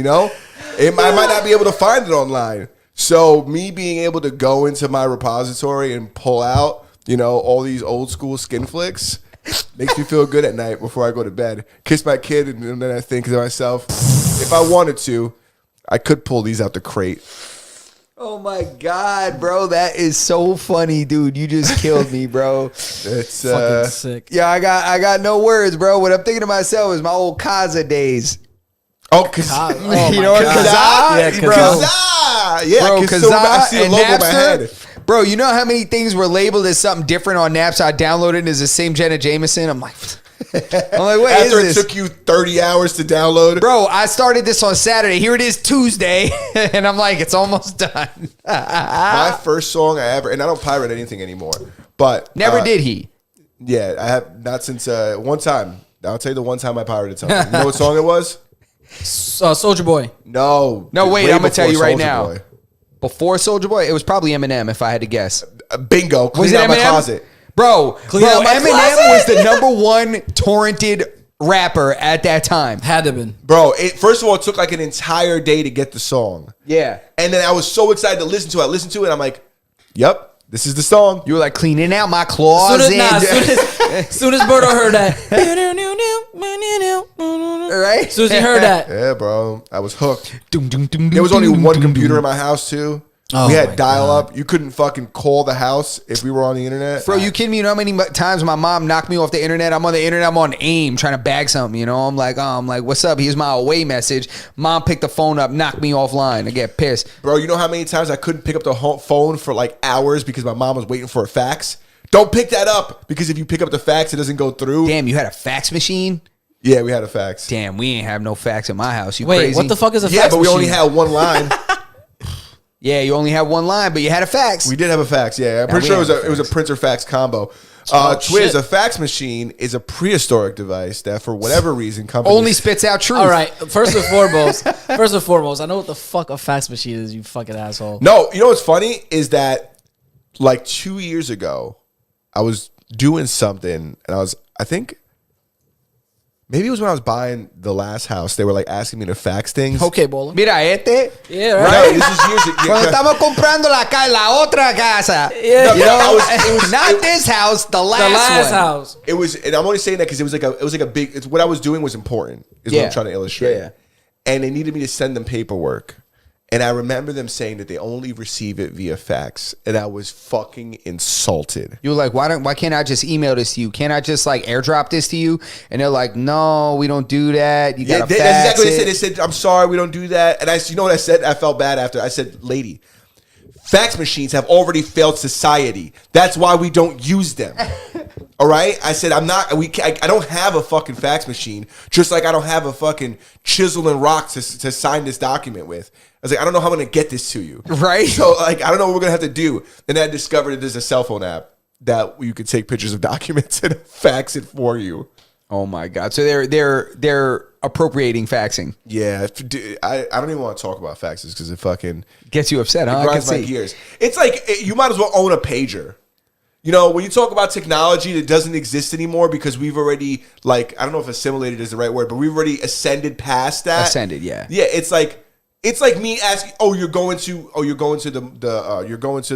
I might not be able to find it online. So me being able to go into my repository and pull out, all these old school skin flicks makes me feel good at night before I go to bed. Kiss my kid, and then I think to myself, if I wanted to, I could pull these out the crate. Oh my God, bro. That is so funny, dude. You just killed me, bro. It's fucking sick. Yeah, I got no words, bro. What I'm thinking to myself is my old Kaza days. Oh, Kaza. You know what Kaza? Yeah, Kaza. Yeah, bro, Kaza. I see the logo in my head. Bro, you know how many things were labeled as something different on Napster? I downloaded it as the same Jenna Jameson. I'm like, wait, after it took you 30 hours to download? Bro, I started this on Saturday. Here it is Tuesday. And I'm like, it's almost done. My first song I ever, and I don't pirate anything anymore, but. Never did he. Yeah, I have not since one time. I'll tell you the one time I pirated something. You know what song it was? Soulja Boy. No. No, wait, I'm going to tell you right now. before Soulja Boy, it was probably Eminem if I had to guess. Bingo. Was Clean it out my Eminem? closet. Bro, my Eminem closet? was the number one torrented rapper at that time. Had to been. Bro, first of all, it took like an entire day to get the song. Yeah. And then I was so excited to listen to it. I listened to it and I'm like, yep, this is the song. You were like cleaning out my closet. Soon as Birdo heard that. Right? Soon as he heard that. Yeah, bro. I was hooked. There There was only one computer in my house, too. Oh we my had dial up. You couldn't fucking call the house if we were on the internet. Bro, you kidding me? You know how many times my mom knocked me off the internet? I'm on the internet. I'm on AIM trying to bag something. You know, I'm like, what's up? Here's my away message. Mom picked the phone up, knocked me offline. I get pissed. Bro, you know how many times I couldn't pick up the phone for like hours because my mom was waiting for a fax? Don't pick that up because if you pick up the fax, it doesn't go through. Damn, you had a fax machine? Yeah, we had a fax. Damn, we ain't have no fax in my house. You Wait, crazy? what the fuck is a Yeah, fax but we only machine? had one line. Yeah, you only had one line, but you had a fax. We did have a fax. Yeah, I'm pretty we sure had a it was a fax. printer fax combo. Oh, Twiz, shit. a fax machine is a prehistoric device that, for whatever reason, companies Only spits out truth. All right. First and foremost, I know what the fuck a fax machine is. You fucking asshole. No, you know what's funny is that like 2 years ago, I was doing something and I think maybe it was when I was buying the last house. They were like asking me to fax things. Okay, Bola. Mira, Yeah, No, right. this is years ago. Cuando estamos comprando la otra casa. Yeah. You know, it was- not this house, the last, The last one. house. It was, and I'm only saying that because it was like a big. It's what I was doing was important. Is what Yeah. I'm trying to illustrate. Yeah. And they needed me to send them paperwork, and I remember them saying that they only receive it via fax, and I was fucking insulted. You were like, why can't I just email this to you? Can't I just like airdrop this to you? And they're like, no, we don't do that. You Yeah, gotta that's fax exactly what it. they said. They said, "I'm sorry, we don't do that." And you know what I said? I felt bad after. I said, "Lady, fax machines have already failed society. That's why we don't use them." All right? I said, I don't have a fucking fax machine, just like I don't have a fucking chisel and rock to sign this document with. I was like, I don't know how I'm going to get this to you. Right. So, like, I don't know what we're going to have to do. And then I discovered that there's a cell phone app that you could take pictures of documents and fax it for you. Oh my god! So they're appropriating faxing. Yeah. Dude, I don't even want to talk about faxes because it fucking Gets you upset, huh? I can grinds my see. gears. It's like you might as well own a pager. You know, when you talk about technology that doesn't exist anymore because we've already, like, I don't know if assimilated is the right word, but we've already ascended past that. Ascended, yeah. Yeah, it's like me asking, you're going to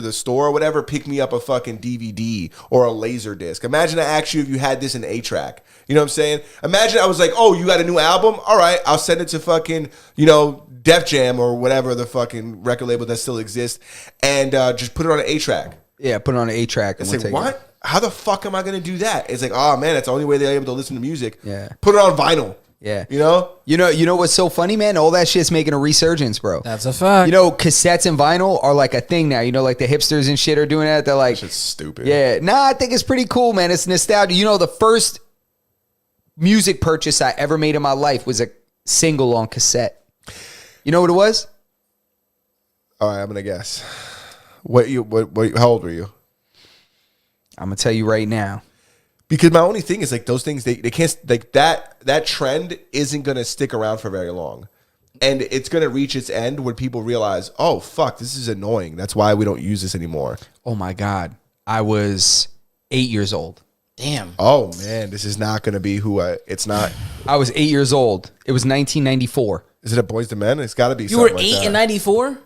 the store or whatever, pick me up a fucking DVD or a laser disc. Imagine I asked you if you had this in 8-track. You know what I'm saying? Imagine I was like, you got a new album? All right, I'll send it to fucking, Def Jam or whatever the fucking record label that still exists, and just put it on an 8-track. Yeah, put it on an 8-track. It's like, what? How the fuck am I going to do that? It's like, oh man, that's the only way they're able to listen to music. Yeah. Put it on vinyl. Yeah. You know? You know what's so funny, man? All that shit's making a resurgence, bro. That's a fact. You know, cassettes and vinyl are like a thing now. You know, like the hipsters and shit are doing that. They're like, Shit's stupid. yeah. Nah, I think it's pretty cool, man. It's nostalgia. You know, the first music purchase I ever made in my life was a single on cassette. You know what it was? All right, I'm gonna guess. How old were you? I'm gonna tell you right now. Because my only thing is like those things they can't, like that trend isn't gonna stick around for very long. And it's gonna reach its end when people realize, oh fuck, this is annoying. That's why we don't use this anymore. Oh my God. I was 8 years old. Damn. Oh man, this is not gonna be it's not. I was 8 years old. It was 1994. Is it a Boys to Men? It's gotta be You something were like 8 that. in 94?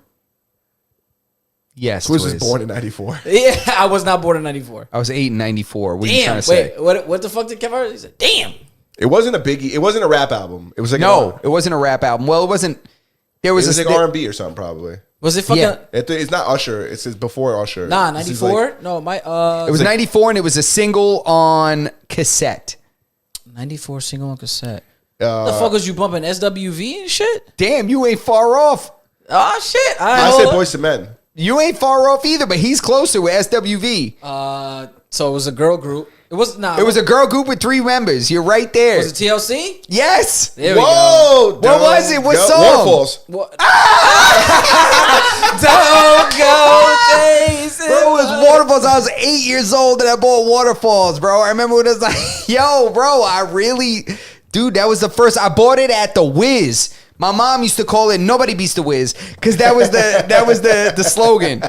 Yes. Twiz was Twiz. born in 94. Yeah, I was not born in 94. I was 8 in 94. What are you trying Damn. to say? Wait, what the fuck did Kevin Hart say? Damn. It wasn't a biggie. It wasn't a rap album. It was like No, it wasn't a rap album. Well, it wasn't. There it was, was a like R&B or something probably. Was it fucking... Yeah. It's not Usher. It's before Usher. Nah, This is 94? like- No, my... It was 94 and it was a single on cassette. 94 single on cassette. The fuck was you bumping? SWV and shit? Damn, you ain't far off. Oh, shit. I said Boys to Men. You ain't far off either, but he's closer with SWV. So it was a girl group. It was... Nah. It was a girl group with 3 members. You're right there. Was it TLC? Yes. There we go. Whoa! What was it? What song? Waterfalls. What? Don't go chasing. Bro, it was Waterfalls. I was 8 years old and I bought Waterfalls, bro. I remember when it was like, yo, bro, dude, that was the first. I bought it at the Wiz. My mom used to call it "Nobody Beats the Wiz" because that was the slogan.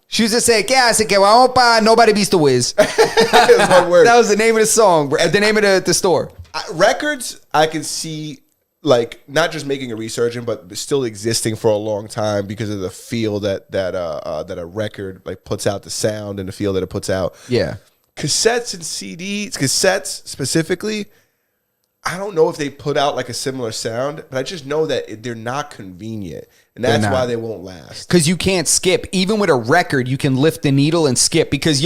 She used to say, "¿Qué hace que vamos pa? Nobody beats the Wiz." That was the name of the song, the name of the store. Records, I can see, like, not just making a resurgence, but still existing for a long time because of the feel that a record like puts out, the sound and the feel that it puts out. Yeah. Cassettes and CDs, cassettes specifically, I don't know if they put out like a similar sound, but I just know that they're not convenient, and that's why they won't last. Because you can't skip. Even with a record, you can lift the needle and skip. Because,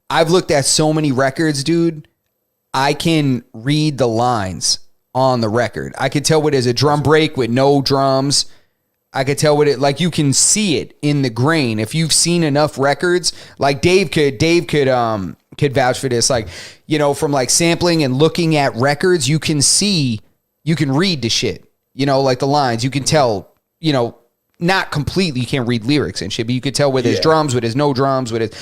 I've looked at so many records, dude. I can read the lines on the record. I could tell what is a drum break with no drums. I could tell what it, like, you can see it in the grain. If you've seen enough records, like Dave could vouch for this. Like, from like sampling and looking at records, you can read the shit, like the lines. You can tell, not completely, you can't read lyrics and shit, but you could tell where there's drums, where there's no drums, where there's,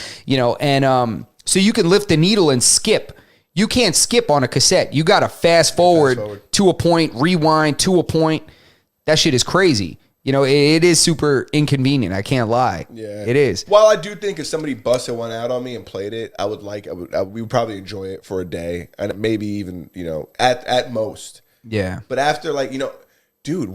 so you can lift the needle and skip. You can't skip on a cassette. You got to fast forward to a point, rewind to a point. That shit is crazy. It is super inconvenient. I can't lie. Yeah, it is. While I do think if somebody busted one out on me and played it, we would probably enjoy it for a day and maybe even, at most. Yeah. But after dude,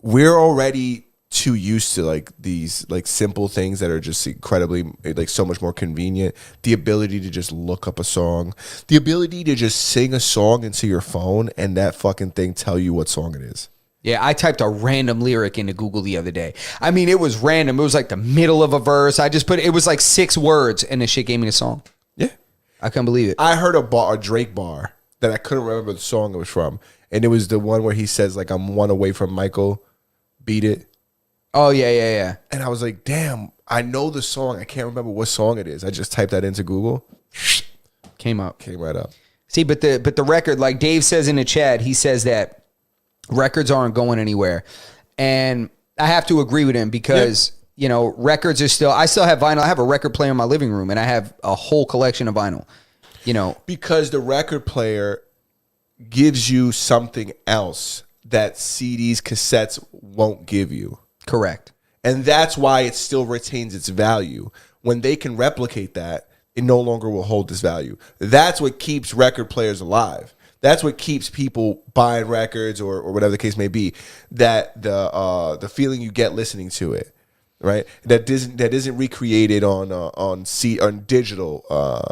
we're already too used to like these like simple things that are just incredibly like so much more convenient. The ability to just look up a song, the ability to just sing a song into your phone and that fucking thing tell you what song it is. Yeah, I typed a random lyric into Google the other day. I mean, it was random. It was like the middle of a verse. It was like 6 words and the shit gave me the song. Yeah. I couldn't believe it. I heard a Drake bar that I couldn't remember the song it was from. And it was the one where he says like, I'm one away from Michael, beat it. Oh, yeah. And I was like, damn, I know the song. I can't remember what song it is. I just typed that into Google. Came right up. See, but the record, like Dave says in the chat, he says that records aren't going anywhere. And I have to agree with him because, records are still, I still have vinyl. I have a record player in my living room and I have a whole collection of vinyl, Because the record player gives you something else that CDs, cassettes won't give you. Correct. And that's why it still retains its value. When they can replicate that, it no longer will hold this value. That's what keeps record players alive. That's what keeps people buying records or whatever the case may be. That the feeling you get listening to it, right? That isn't recreated on digital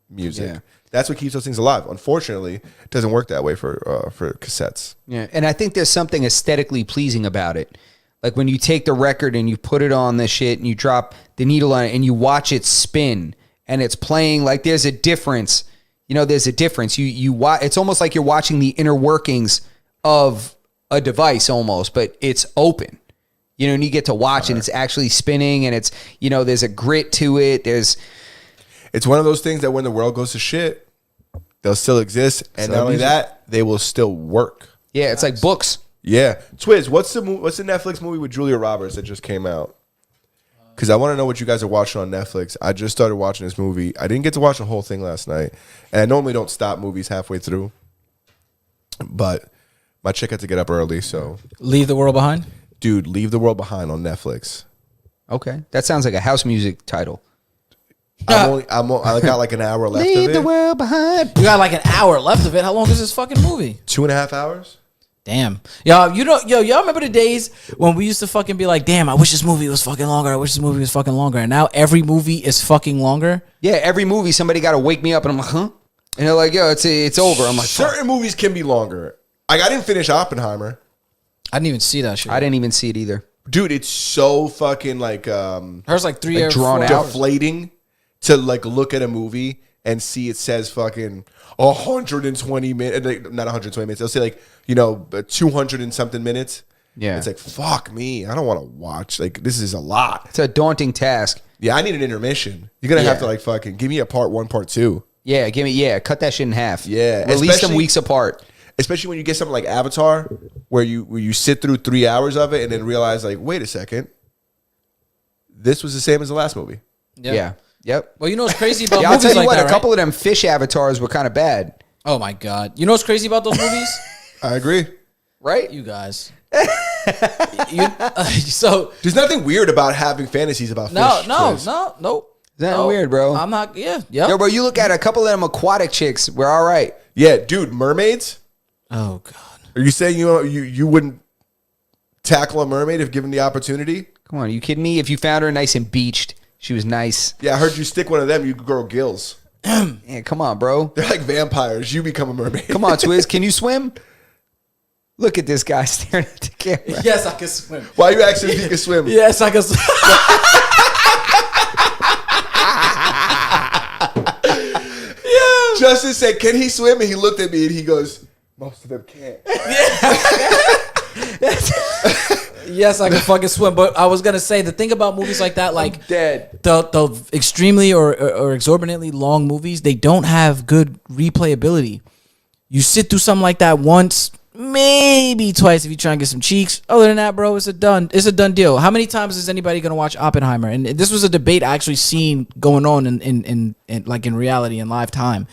music. Yeah. That's what keeps those things alive. Unfortunately, it doesn't work that way for cassettes. Yeah, and I think there's something aesthetically pleasing about it. Like when you take the record and you put it on the shit and you drop the needle on it and you watch it spin and it's playing, like there's a difference. There's a difference. You watch. It's almost like you're watching the inner workings of a device almost, but it's open. And you get to watch and it's actually spinning and it's, there's a grit to it. It's one of those things that when the world goes to shit, they'll still exist. And not only that, they will still work. Yeah, it's like books. Yeah. Twiz, what's the Netflix movie with Julia Roberts that just came out? Because I want to know what you guys are watching on Netflix. I just started watching this movie. I didn't get to watch the whole thing last night. And I normally don't stop movies halfway through. But my chick had to get up early, so. Leave the World Behind? Dude, Leave the World Behind on Netflix. Okay. That sounds like a house music title. I got like an hour left of it. Leave the world behind. You got like an hour left of it. How long is this fucking movie? 2.5 hours. Damn. Y'all remember the days when we used to fucking be like, damn, I wish this movie was fucking longer. I wish this movie was fucking longer. And now every movie is fucking longer. Yeah, every movie somebody got to wake me up and I'm like, huh? And they're like, yo, it's over. I'm like, certain movies can be longer. I didn't finish Oppenheimer. I didn't even see that shit. I didn't even see it either. Dude, it's so fucking like hers like 3 hours drawn out, deflating to like look at a movie and see it says fucking 120 minutes, not 120 minutes. They'll say like, 200 and something minutes. Yeah. It's like, fuck me. I don't want to watch. Like, this is a lot. It's a daunting task. Yeah, I need an intermission. You're going to have to like fucking give me a part 1, part 2. Yeah, cut that shit in half. Yeah. Release them weeks apart. Especially when you get something like Avatar, where you sit through 3 hours of it and then realize like, wait a second. This was the same as the last movie. Yeah. Yep. Well, what's crazy about movies I'll tell you like what, that, a couple of them fish avatars were kind of bad. Oh my God. You know what's crazy about those movies? I agree. right? You guys. So there's nothing weird about having fantasies about fish. Nope. That weird, bro. I'm not. Yeah. Yo, bro, you look at a couple of them aquatic chicks. We're all right. Yeah, dude, mermaids. Oh God. Are you saying you wouldn't tackle a mermaid if given the opportunity? Come on, are you kidding me? If you found her nice and beached, she was nice. Yeah, I heard you stick one of them, you could grow gills. Yeah, come on, bro. They're like vampires. You become a mermaid. Come on, Twiz. Can you swim? Look at this guy staring at the camera. Yes, I can swim. Why are you asking if you can swim? Yes, I can swim. Justin said, "Can he swim?" And he looked at me and he goes, "Most of them can't." Yes, I can fucking swim. But I was gonna say the thing about movies like that, like dead. The extremely or exorbitantly long movies, they don't have good replayability. You sit through something like that once, maybe twice if you try and get some cheeks. Other than that, bro, it's a done deal. How many times is anybody gonna watch Oppenheimer? And this was a debate I actually seen going on in like in reality in live time.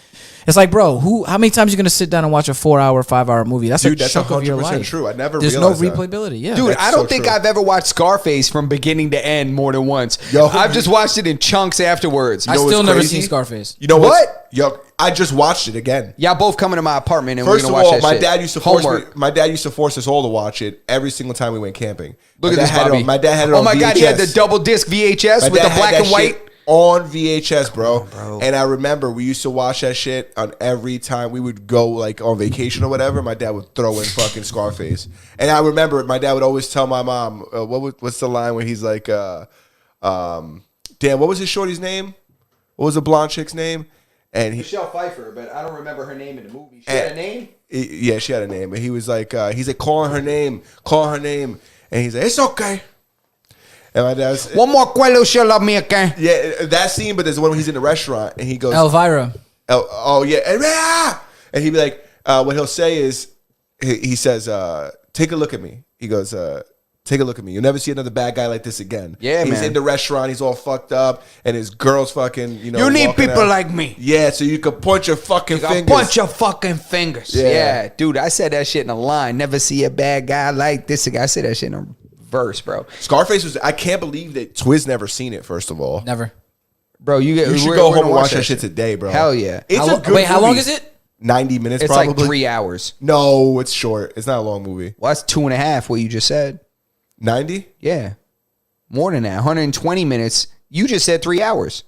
It's like, bro, how many times are you gonna sit down and watch a 4-hour, 5-hour movie? That's a chunk of your life. True. I never There's no realized that. replayability. Yeah, Dude, That's I don't so think true. I've ever watched Scarface from beginning to end more than once. Yo, I've just watched it in chunks afterwards. I know still what's never crazy? seen Scarface. You know What? Yo, I just watched it again. Y'all both coming to my apartment and First we're of gonna watch all, that my shit. dad used to force Homework. my dad used to force us all to watch it every single time we went camping. Look My at this, dad had it Bobby. on- my dad had it on Oh my God, he had the VHS. double disc VHS My with the dad had black that and white. shit on VHS, bro. bro. And I remember we used to watch that shit on every time we would go like on vacation or whatever. My dad would throw in fucking Scarface, and I remember my dad would always tell my mom, "What's the line where he's like, damn, what was his shorty's name? What was the blonde chick's name?" And he, Michelle Pfeiffer, but I don't remember her name in the movie. She had a name? yeah, she had a name, but he was like, calling her name, and he's like, "It's okay." And my dad's One more quello she'll love me again. yeah, that scene, but there's one where he's in the restaurant and he goes, Elvira. oh yeah, and he'd be like, what he'll say is, he says, take a look at me. He goes, take a look at me. You'll never see another bad guy like this again. Yeah, he's man. in the restaurant. He's all fucked up, and his girl's fucking, You need walking people out. like me. Yeah, so you could point your fucking fingers. Punch your fucking fingers. Yeah. Yeah, dude, I said that shit in a line. Never see a bad guy like this. I said that shit in a verse, bro. Scarface was. I can't believe that Twiz never seen it. First of all, Never. Bro, you should go home and watch that shit today, bro. Hell yeah. It's a good Wait, how long movie. is it? 90 minutes, It's probably. like 3 hours. No, it's short. It's not a long movie. Well, that's 2.5. What you just said. 90? Yeah, more than that. 120 minutes. You just said 3 hours.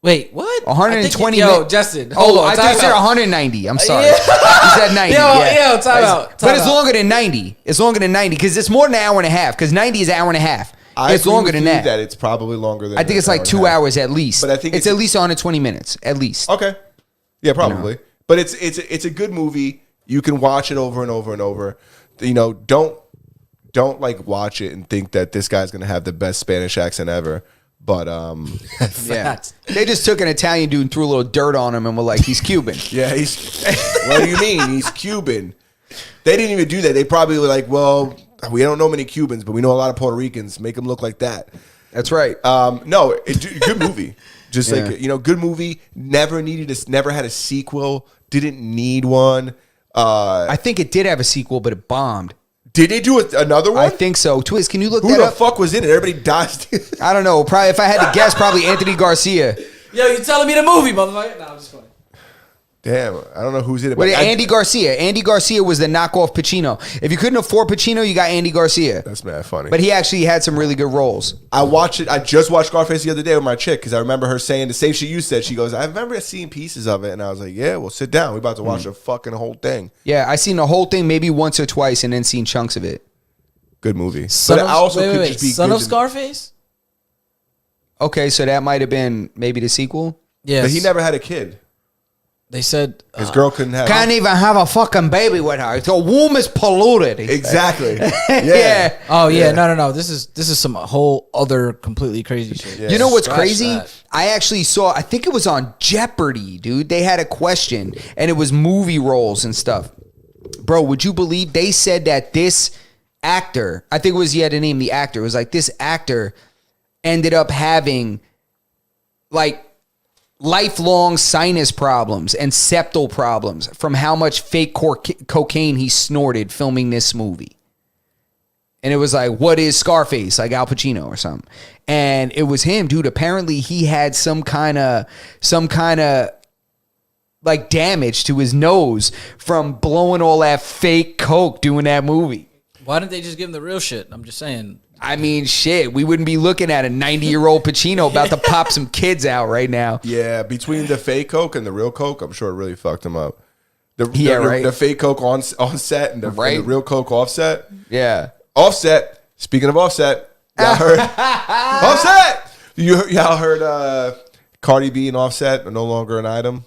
Wait, what? 120 Yo, minutes. Justin. Hold on. I thought time you said out. 190. I'm sorry. Yeah. You said 90. Yo, yeah. yo, time out. But Time it's out. longer than 90. It's longer than 90 because it's more than an hour and a half. Because 90 is an hour and a half. It's agree longer with than you that. it's probably longer than I think it's like 2 hours at least. But I think it's at least 120 minutes at least. Okay. Yeah, probably. But it's a good movie. You can watch it over and over and over. Don't like watch it and think that this guy's gonna have the best Spanish accent ever. But Yeah. Facts. They just took an Italian dude and threw a little dirt on him and were like, he's Cuban. yeah, what do you mean? He's Cuban. They didn't even do that. They probably were like, well, we don't know many Cubans, but we know a lot of Puerto Ricans. Make them look like that. That's right. No, good movie. Just Yeah. like good movie. Never had a sequel. Didn't need one. I think it did have a sequel, but it bombed. Did they do another one? I think so. Twiz, can you look Who that the up? fuck was in it? Everybody dies. I don't know. Probably, if I had to guess, probably Anthony Garcia. Yo, you telling me the movie, motherfucker? Nah, I'm just playing. Damn, I don't know who's in it. But But Andy Garcia. Andy Garcia was the knockoff Pacino. If you couldn't afford Pacino, you got Andy Garcia. that's mad funny. But he actually had some really good roles. I watched it. I just watched Scarface the other day with my chick because I remember her saying the same shit you said. She goes, "I remember seeing pieces of it," and I was like, "Yeah, well, sit down. We're about to watch the fucking whole thing." Yeah, I seen the whole thing maybe once or twice and then seen chunks of it. Good movie. Son but of, I also wait, could wait, just be Son good of to- Scarface? Okay, so that might have been maybe the sequel. Yes. But he never had a kid. They said His girl couldn't have. Can't even have a fucking baby with her. The womb is polluted. Exactly. Yeah. Yeah. Oh yeah, no. This is some whole other completely crazy shit. Yeah. You know what's Scratch crazy? that. I actually saw, I think it was on Jeopardy, dude. They had a question and it was movie roles and stuff. Bro, would you believe they said that this actor, I think it was, he had to name the actor, it was like this actor ended up having like lifelong sinus problems and septal problems from how much fake cocaine he snorted filming this movie. And it was like, what is Scarface? Like Al Pacino or something. And it was him, dude. Apparently he had some kind of like damage to his nose from blowing all that fake coke doing that movie. Why didn't they just give him the real shit? I'm just saying. I mean, shit, we wouldn't be looking at a 90-year-old Pacino about to pop some kids out right now. Yeah, between the fake coke and the real coke, I'm sure it really fucked him up. Right. The fake coke on set and the real coke offset. Yeah. Offset. Speaking of Offset, y'all heard Offset. Y'all heard Cardi B and Offset are no longer an item.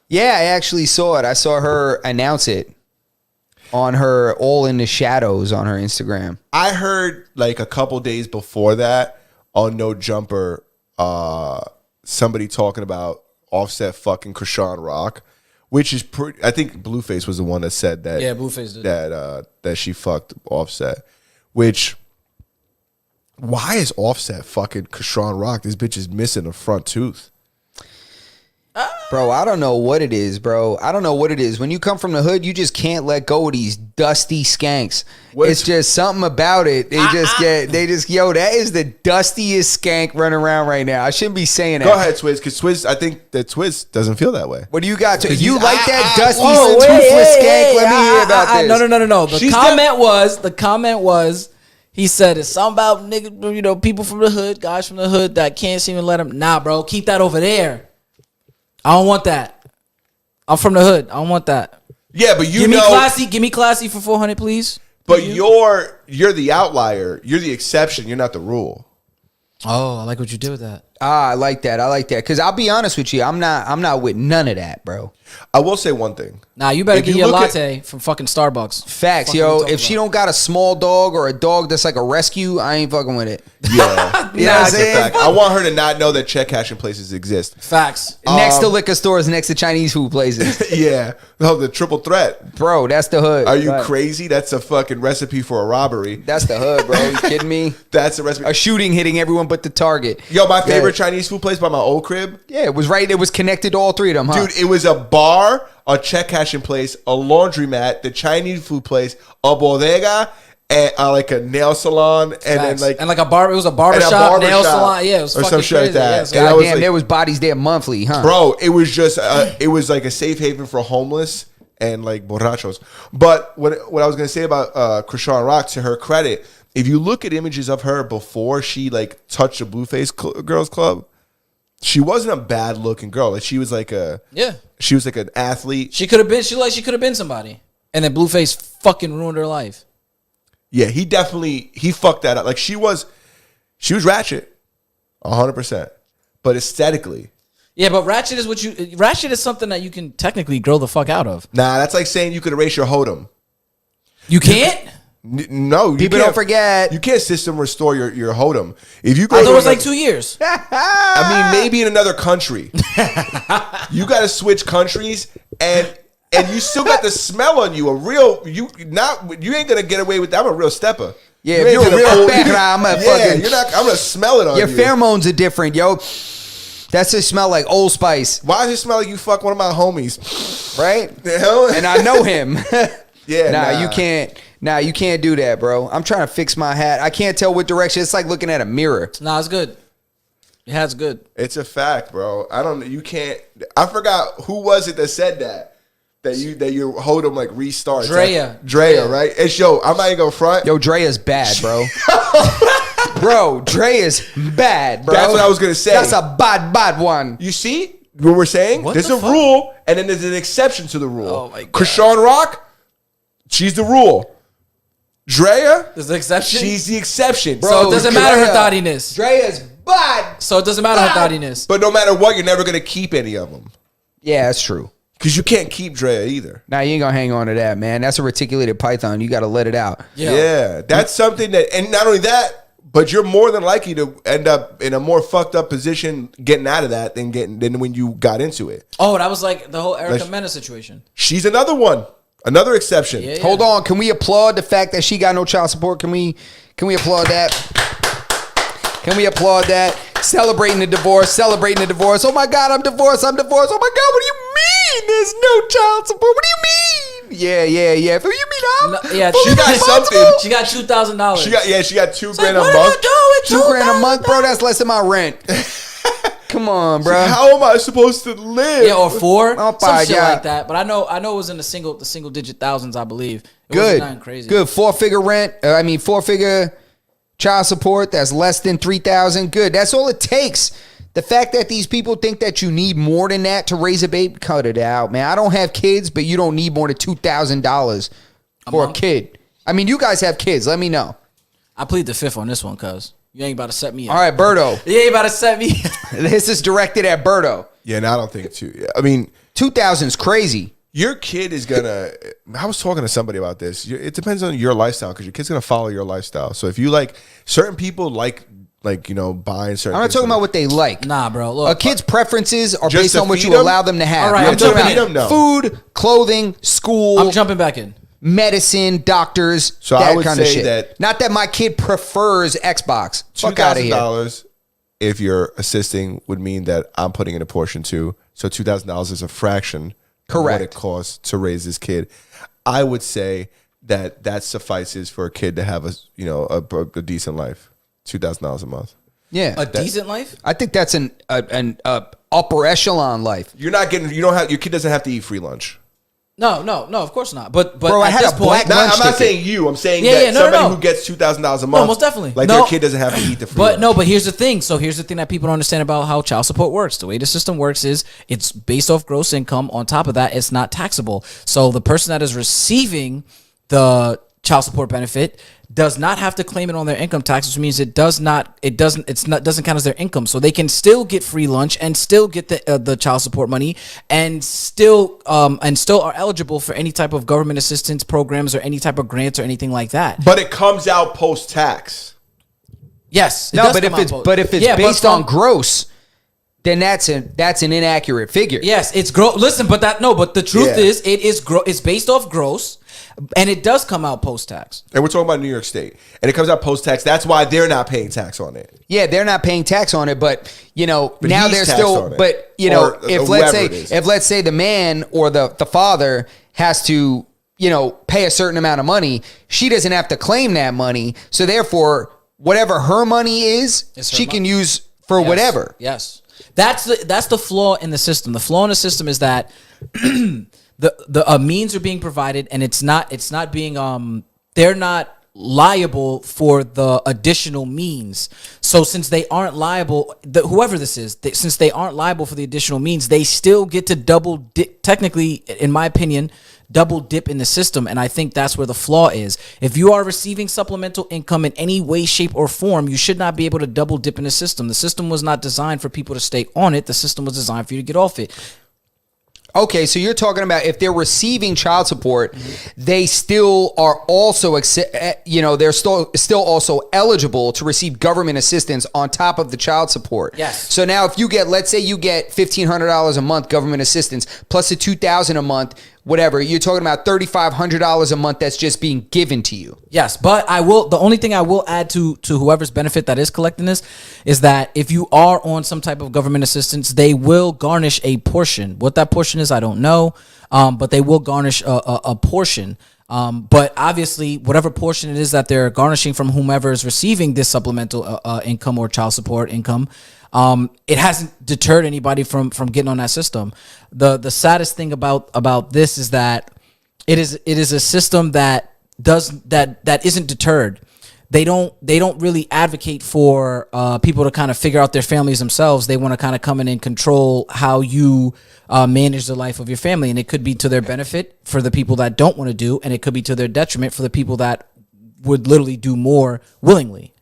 Yeah, I actually saw it. I saw her announce it on her All in the Shadows on her Instagram. I heard like a couple days before that on No Jumper, somebody talking about Offset fucking Krishan Rock, which is pretty. I think Blueface was the one that said that. Yeah, Blueface did that she fucked Offset. Which, why is Offset fucking Krishan Rock? This bitch is missing a front tooth. Bro, I don't know what it is, bro. I don't know what it is. When you come from the hood, you just can't let go of these dusty skanks. It's just something about it. They just that is the dustiest skank running around right now. I shouldn't be saying that. Go ahead, Swizz, because Swizz, I think that Swizz doesn't feel that way. What do you got? You like that dusty, toothless skank? Let me hear about this. No. The comment was, he said it's something about nigga, people from the hood, guys from the hood that can't seem to let him. Nah, bro, keep that over there. I don't want that. I'm from the hood. I don't want that. Yeah, but give me classy for 400, please. But you're the outlier. You're the exception. You're not the rule. Oh, I like what you did with that. I like that. Because I'll be honest with you, I'm not with none of that, bro. I will say one thing. Nah, you better get your latte from fucking Starbucks. Facts, yo. If she don't got a small dog or a dog that's like a rescue, I ain't fucking with it. Yeah. That's a fact. I want her to not know that check cashing places exist. Facts. Next to liquor stores, next to Chinese food places. Yeah. No, the triple threat. Bro, that's the hood. Are you crazy? That's a fucking recipe for a robbery. That's the hood, bro. You kidding me? That's a recipe. A shooting hitting everyone but the target. Yo, my favorite Chinese food place by my old crib. Yeah, it was right. It was connected to all three of them, huh? Dude, it was a bar, a check cashing place, a laundromat, the Chinese food place, a bodega, and like a nail salon, and then like a bar. It was a barbershop, nail salon. Yeah, it was or fucking some shit crazy. like that. Yeah, goddamn, like, there was bodies there monthly, huh? Bro, it was just it was like a safe haven for homeless and like borrachos. But what I was gonna say about Krishan Rock, to her credit, if you look at images of her before she like touched the Blueface Girls Club, she wasn't a bad looking girl. Like she was like she was like an athlete. She could have been. She could have been somebody, and then Blueface fucking ruined her life. Yeah, he fucked that up. Like she was ratchet, 100%, but aesthetically. Yeah, but ratchet is something that you can technically grow the fuck out of. Nah, that's like saying you could erase your hodom. You can't. No, people don't forget. You can't system restore your hodom. If you go, I thought it was like 2 years. I mean, maybe in another country. You got to switch countries, and you still got the smell on you. You ain't gonna get away with that. I'm a real stepper. Yeah, if you're a real I'm gonna smell it on you. Your pheromones are different, yo. That's just smell like Old Spice. Why does it smell like you fuck one of my homies? Right? The hell? And I know him. Yeah. Nah, you can't. Nah, you can't do that, bro. I'm trying to fix my hat. I can't tell what direction. It's like looking at a mirror. Nah, it's good. Your hat's good. It's a fact, bro. You can't. I forgot who was it that said that. That your hodom like restarts. Drea, right? It's I'm not even gonna front. Yo, Drea's bad, bro. Bro, Drea's bad, bro. That's what I was gonna say. That's a bad one. You see what we're saying? There's a rule, and then there's an exception to the rule. Oh my god. Krishan Rock, she's the rule. Drea, there's an exception. She's the exception. Bro, so it doesn't matter her thottiness. Drea's bad. So it doesn't matter her thottiness. But no matter what, you're never gonna keep any of them. Yeah, that's true. Because you can't keep Drea either. Nah, you ain't gonna hang on to that, man. That's a reticulated python. You gotta let it out. Yeah, that's something that, and not only that, but you're more than likely to end up in a more fucked up position getting out of that than when you got into it. Oh, that was like the whole Erica Mena situation. She's another one, another exception. Yeah. Hold on, can we applaud the fact that she got no child support? Can we applaud that? Can we applaud that? celebrating the divorce. Oh my God, I'm divorced. Oh my God, what do you mean? There's no child support. What do you mean? Yeah. What do you mean? She got something. She got $2,000. She got $2,000 like, a month. $2,000 a month, bro. That's less than my rent. Come on, bro. How am I supposed to live? Yeah, or 4, Oh, some shit yeah. like that. But I know it was in the single digit thousands, I believe. It Good. wasn't nothing crazy. Good. 4-figure rent. 4-figure child support. That's less than $3,000. Good. That's all it takes. The fact that these people think that you need more than that to raise a baby, cut it out, man. I don't have kids, but you don't need more than $2,000 for a kid. I mean, you guys have kids. Let me know. I plead the fifth on this one, cuz. You ain't about to set me up. All right, Berto. You ain't about to set me up. This is directed at Berto. Yeah, no, I don't think I mean, 2,000 is crazy. your kid is gonna. I was talking to somebody about this. It depends on your lifestyle because your kid's gonna follow your lifestyle. So if you like certain people like buying certain. I'm not talking about what they like. Nah, bro. Look, A kid's preferences are Just based to on what feed you them? allow them to have. All right, You're I'm talking jumping about in. No. food, clothing, school, I'm jumping back in. medicine, doctors, So that I would kind of say shit. that- Not that my kid prefers Xbox. Fuck out of here. $2,000 if you're assisting would mean that I'm putting in a portion too. So $2,000 is a fraction of what Correct. it costs to raise this kid. I would say that suffices for a kid to have a decent life. $2,000 a month. Yeah. A decent life? I think that's an upper echelon life. Your kid doesn't have to eat free lunch. No, of course not. But Bro, I at had this a black point, lunch I'm not ticket. saying you. I'm saying Yeah, no, somebody no. who gets $2,000 a month. most definitely. Like No. their kid doesn't have to eat the free lunch. But here's the thing. So here's the thing that people don't understand about how child support works. The way the system works is it's based off gross income. On top of that, it's not taxable. So the person that is receiving the child support benefit does not have to claim it on their income tax, which means it doesn't count as their income. So they can still get free lunch and still get the child support money and still are eligible for any type of government assistance programs or any type of grants or anything like that. But it comes out post-tax. Yes. it No, does but come if out it's Yeah, but based from- on gross, then that's an inaccurate figure. Yes, it's gross. Listen, but the truth Yeah. is, it's based off gross, and it does come out post tax. And we're talking about New York State. And it comes out post-tax. That's why they're not paying tax on it. Yeah, they're not paying tax on it, but now he's they're taxed still. on it. But Or if whoever it is. let's say the man or the father has to pay a certain amount of money, she doesn't have to claim that money. So therefore, whatever her money is, It's her she money. can use for Yes. whatever. Yes, that's the flaw in the system. The flaw in the system is that the means are being provided, and it's not being they're not liable for the additional means. So since they aren't liable, whoever this is, since they aren't liable for the additional means, they still get to double dip, technically, in my opinion, double dip in the system. And I think that's where the flaw is. If you are receiving supplemental income in any way, shape, or form, you should not be able to double dip in the system. The system was not designed for people to stay on it. The system was designed for you to get off it. Okay, so you're talking about if they're receiving child support, they still are also, they're still also eligible to receive government assistance on top of the child support. Yes. So now, if let's say you get $1,500 a month government assistance plus the $2,000 a month, whatever, you're talking about $3,500 a month that's just being given to you. Yes, but the only thing I will add to whoever's benefit that is collecting this is that if you are on some type of government assistance, they will garnish a portion. What that portion is, I don't know, but they will garnish a portion. But obviously, whatever portion it is that they're garnishing from whomever is receiving this supplemental income or child support income, it hasn't deterred anybody from getting on that system. The saddest thing about this is that it is a system that isn't deterred. They don't really advocate for people to kind of figure out their families themselves. They want to kind of come in and control how you manage the life of your family, and it could be to their benefit for the people that don't want to do, and it could be to their detriment for the people that would literally do more willingly.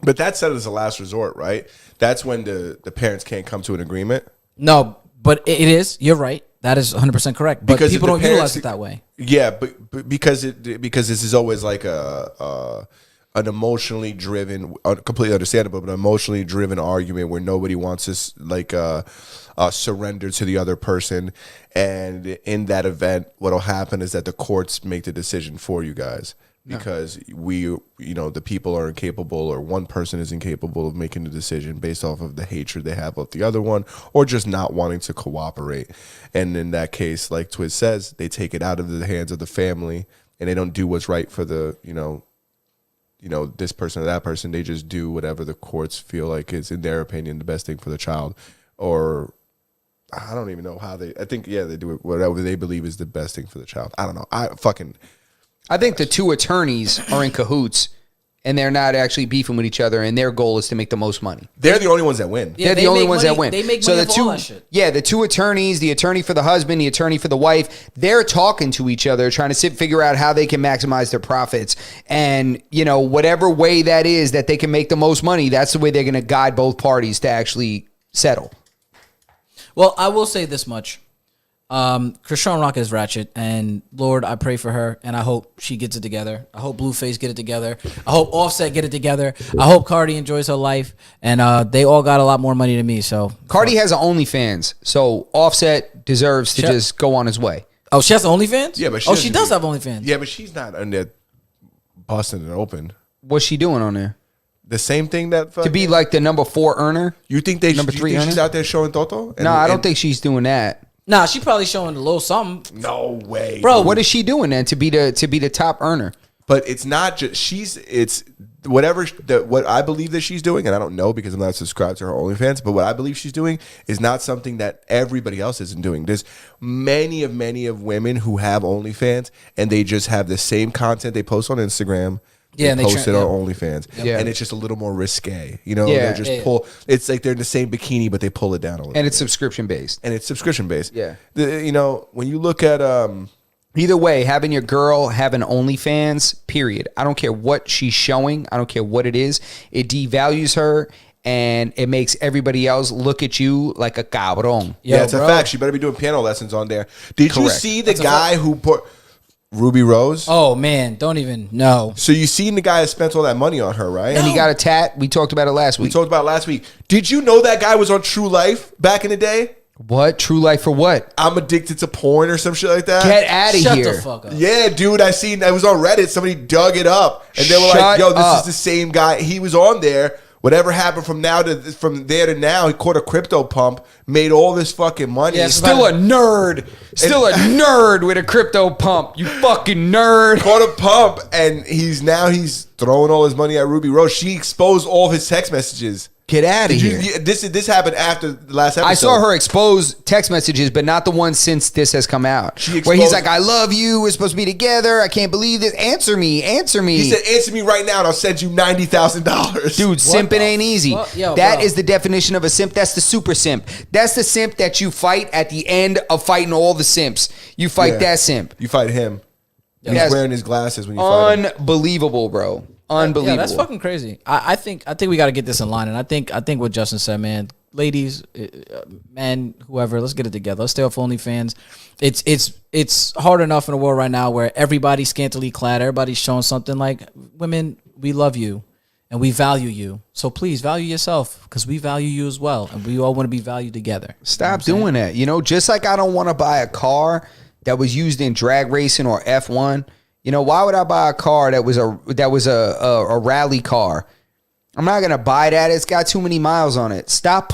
But that's said as a last resort, right? That's when the parents can't come to an agreement. No, but it is. You're right. That is 100% correct. But Because people if the don't parents- utilize it that way. Yeah, but because this is always like an emotionally driven, completely understandable, but an emotionally driven argument where nobody wants to surrender to the other person. And in that event, what'll happen is that the courts make the decision for you guys. because the people are incapable, or one person is incapable of making a decision based off of the hatred they have of the other one, or just not wanting to cooperate. And in that case, like Twiz says, they take it out of the hands of the family, and they don't do what's right for the, this person or that person. They just do whatever the courts feel like is, in their opinion, the best thing for the child. Or I don't even know how they do it, whatever they believe is the best thing for the child. I don't know. I think the two attorneys are in cahoots, and they're not actually beefing with each other, and their goal is to make the most money. They're the only ones that win. Yeah, they're the only ones money, that win. They make money off all that shit. Yeah, the two attorneys, the attorney for the husband, the attorney for the wife, they're talking to each other, trying to figure out how they can maximize their profits. And, whatever way that is that they can make the most money, that's the way they're going to guide both parties to actually settle. Well, I will say this much. Krishan Rock is ratchet, and Lord, I pray for her, and I hope she gets it together. I hope Blueface get it together. I hope Offset get it together. I hope Cardi enjoys her life, and they all got a lot more money than me. So Cardi has an OnlyFans, so Offset deserves to just go on his way. Oh, she has OnlyFans? Yeah, but she does have OnlyFans. Yeah, but she's not in there busting it open. What's she doing on there? The same thing that To be like the number 4 earner? You think she's out there showing Toto? No, I don't think she's doing that. Nah, she probably showing a little something. No way, bro. What is she doing then to be the top earner? But it's not just it's whatever what I believe that she's doing, and I don't know because I'm not subscribed to her OnlyFans. But what I believe she's doing is not something that everybody else isn't doing. There's many of women who have OnlyFans, and they just have the same content they post on Instagram. Yeah, and they post it on OnlyFans. Yeah. And it's just a little more risque. They just pull. It's like they're in the same bikini, but they pull it down a little. And it's subscription based. Yeah. When you look at either way, having your girl have an OnlyFans, period. I don't care what she's showing. I don't care what it is. It devalues her. And it makes everybody else look at you like a cabron. Yeah, it's a fact. She better be doing piano lessons on there. Did you see the guy who put Ruby Rose? Oh man, don't even know. So you seen the guy that spent all that money on her, right? And he got a tat. We talked about it last week. Did you know that guy was on True Life back in the day? What? True Life for what? I'm addicted to porn or some shit like that. Get out of here. Shut the fuck up. Yeah, dude, I was on Reddit. Somebody dug it up. And they were like, yo, this is the same guy. He was on there. Whatever happened from there to now, he caught a crypto pump, made all this fucking money. Yeah, still a nerd. Still a nerd with a crypto pump. You fucking nerd. Caught a pump, and he's throwing all his money at Ruby Rose. She exposed all of his text messages. Get out of here. This happened after the last episode. I saw her expose text messages, but not the one since this has come out. Where he's like, I love you. We're supposed to be together. I can't believe this. Answer me. He said, answer me right now and I'll send you $90,000. Dude, simping ain't easy. That is the definition of a simp. That's the super simp. That's the simp that you fight at the end of fighting all the simps. You fight that simp. You fight him. He's wearing his glasses when you fight him. Unbelievable, bro. Unbelievable. Yeah, that's fucking crazy. I think we got to get this in line, and I think what Justin said, man, ladies, men, whoever, let's get it together. Let's stay off OnlyFans. It's hard enough in the world right now where everybody's scantily clad, everybody's showing something. Like, women, we love you and we value you, so please value yourself because we value you as well, and we all want to be valued together. Stop doing that. Just like I don't want to buy a car that was used in drag racing or F1. Why would I buy a car that was a rally car? I'm not gonna buy that. It's got too many miles on it. Stop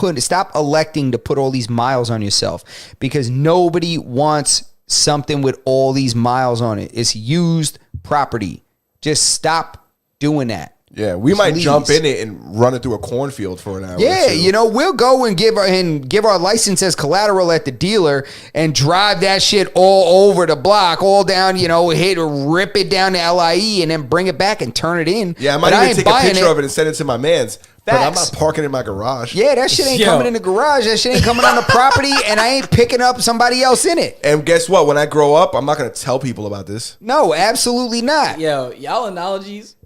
electing to put all these miles on yourself, because nobody wants something with all these miles on it. It's used property. Just stop doing that. Yeah, we might jump in it and run it through a cornfield for an hour. Yeah, we'll go and give our license as collateral at the dealer and drive that shit all over the block, all down, rip it down to LIE and then bring it back and turn it in. Yeah, I might even take a picture of it and send it to my mans. But I'm not parking in my garage. Yeah, that shit ain't coming in the garage. That shit ain't coming on the property, and I ain't picking up somebody else in it. And guess what? When I grow up, I'm not going to tell people about this. No, absolutely not. Yo, y'all analogies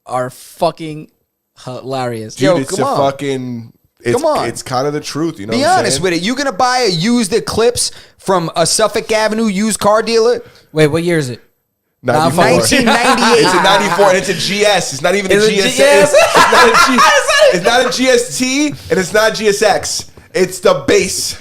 are fucking hilarious. Dude, it's it's kind of the truth, Be honest with it. You gonna buy a used Eclipse from a Suffolk Avenue used car dealer? Wait, what year is it? 1998. It's a 94 and it's a GS. It's not even a GS. It's not a GST and it's not GSX. It's the base.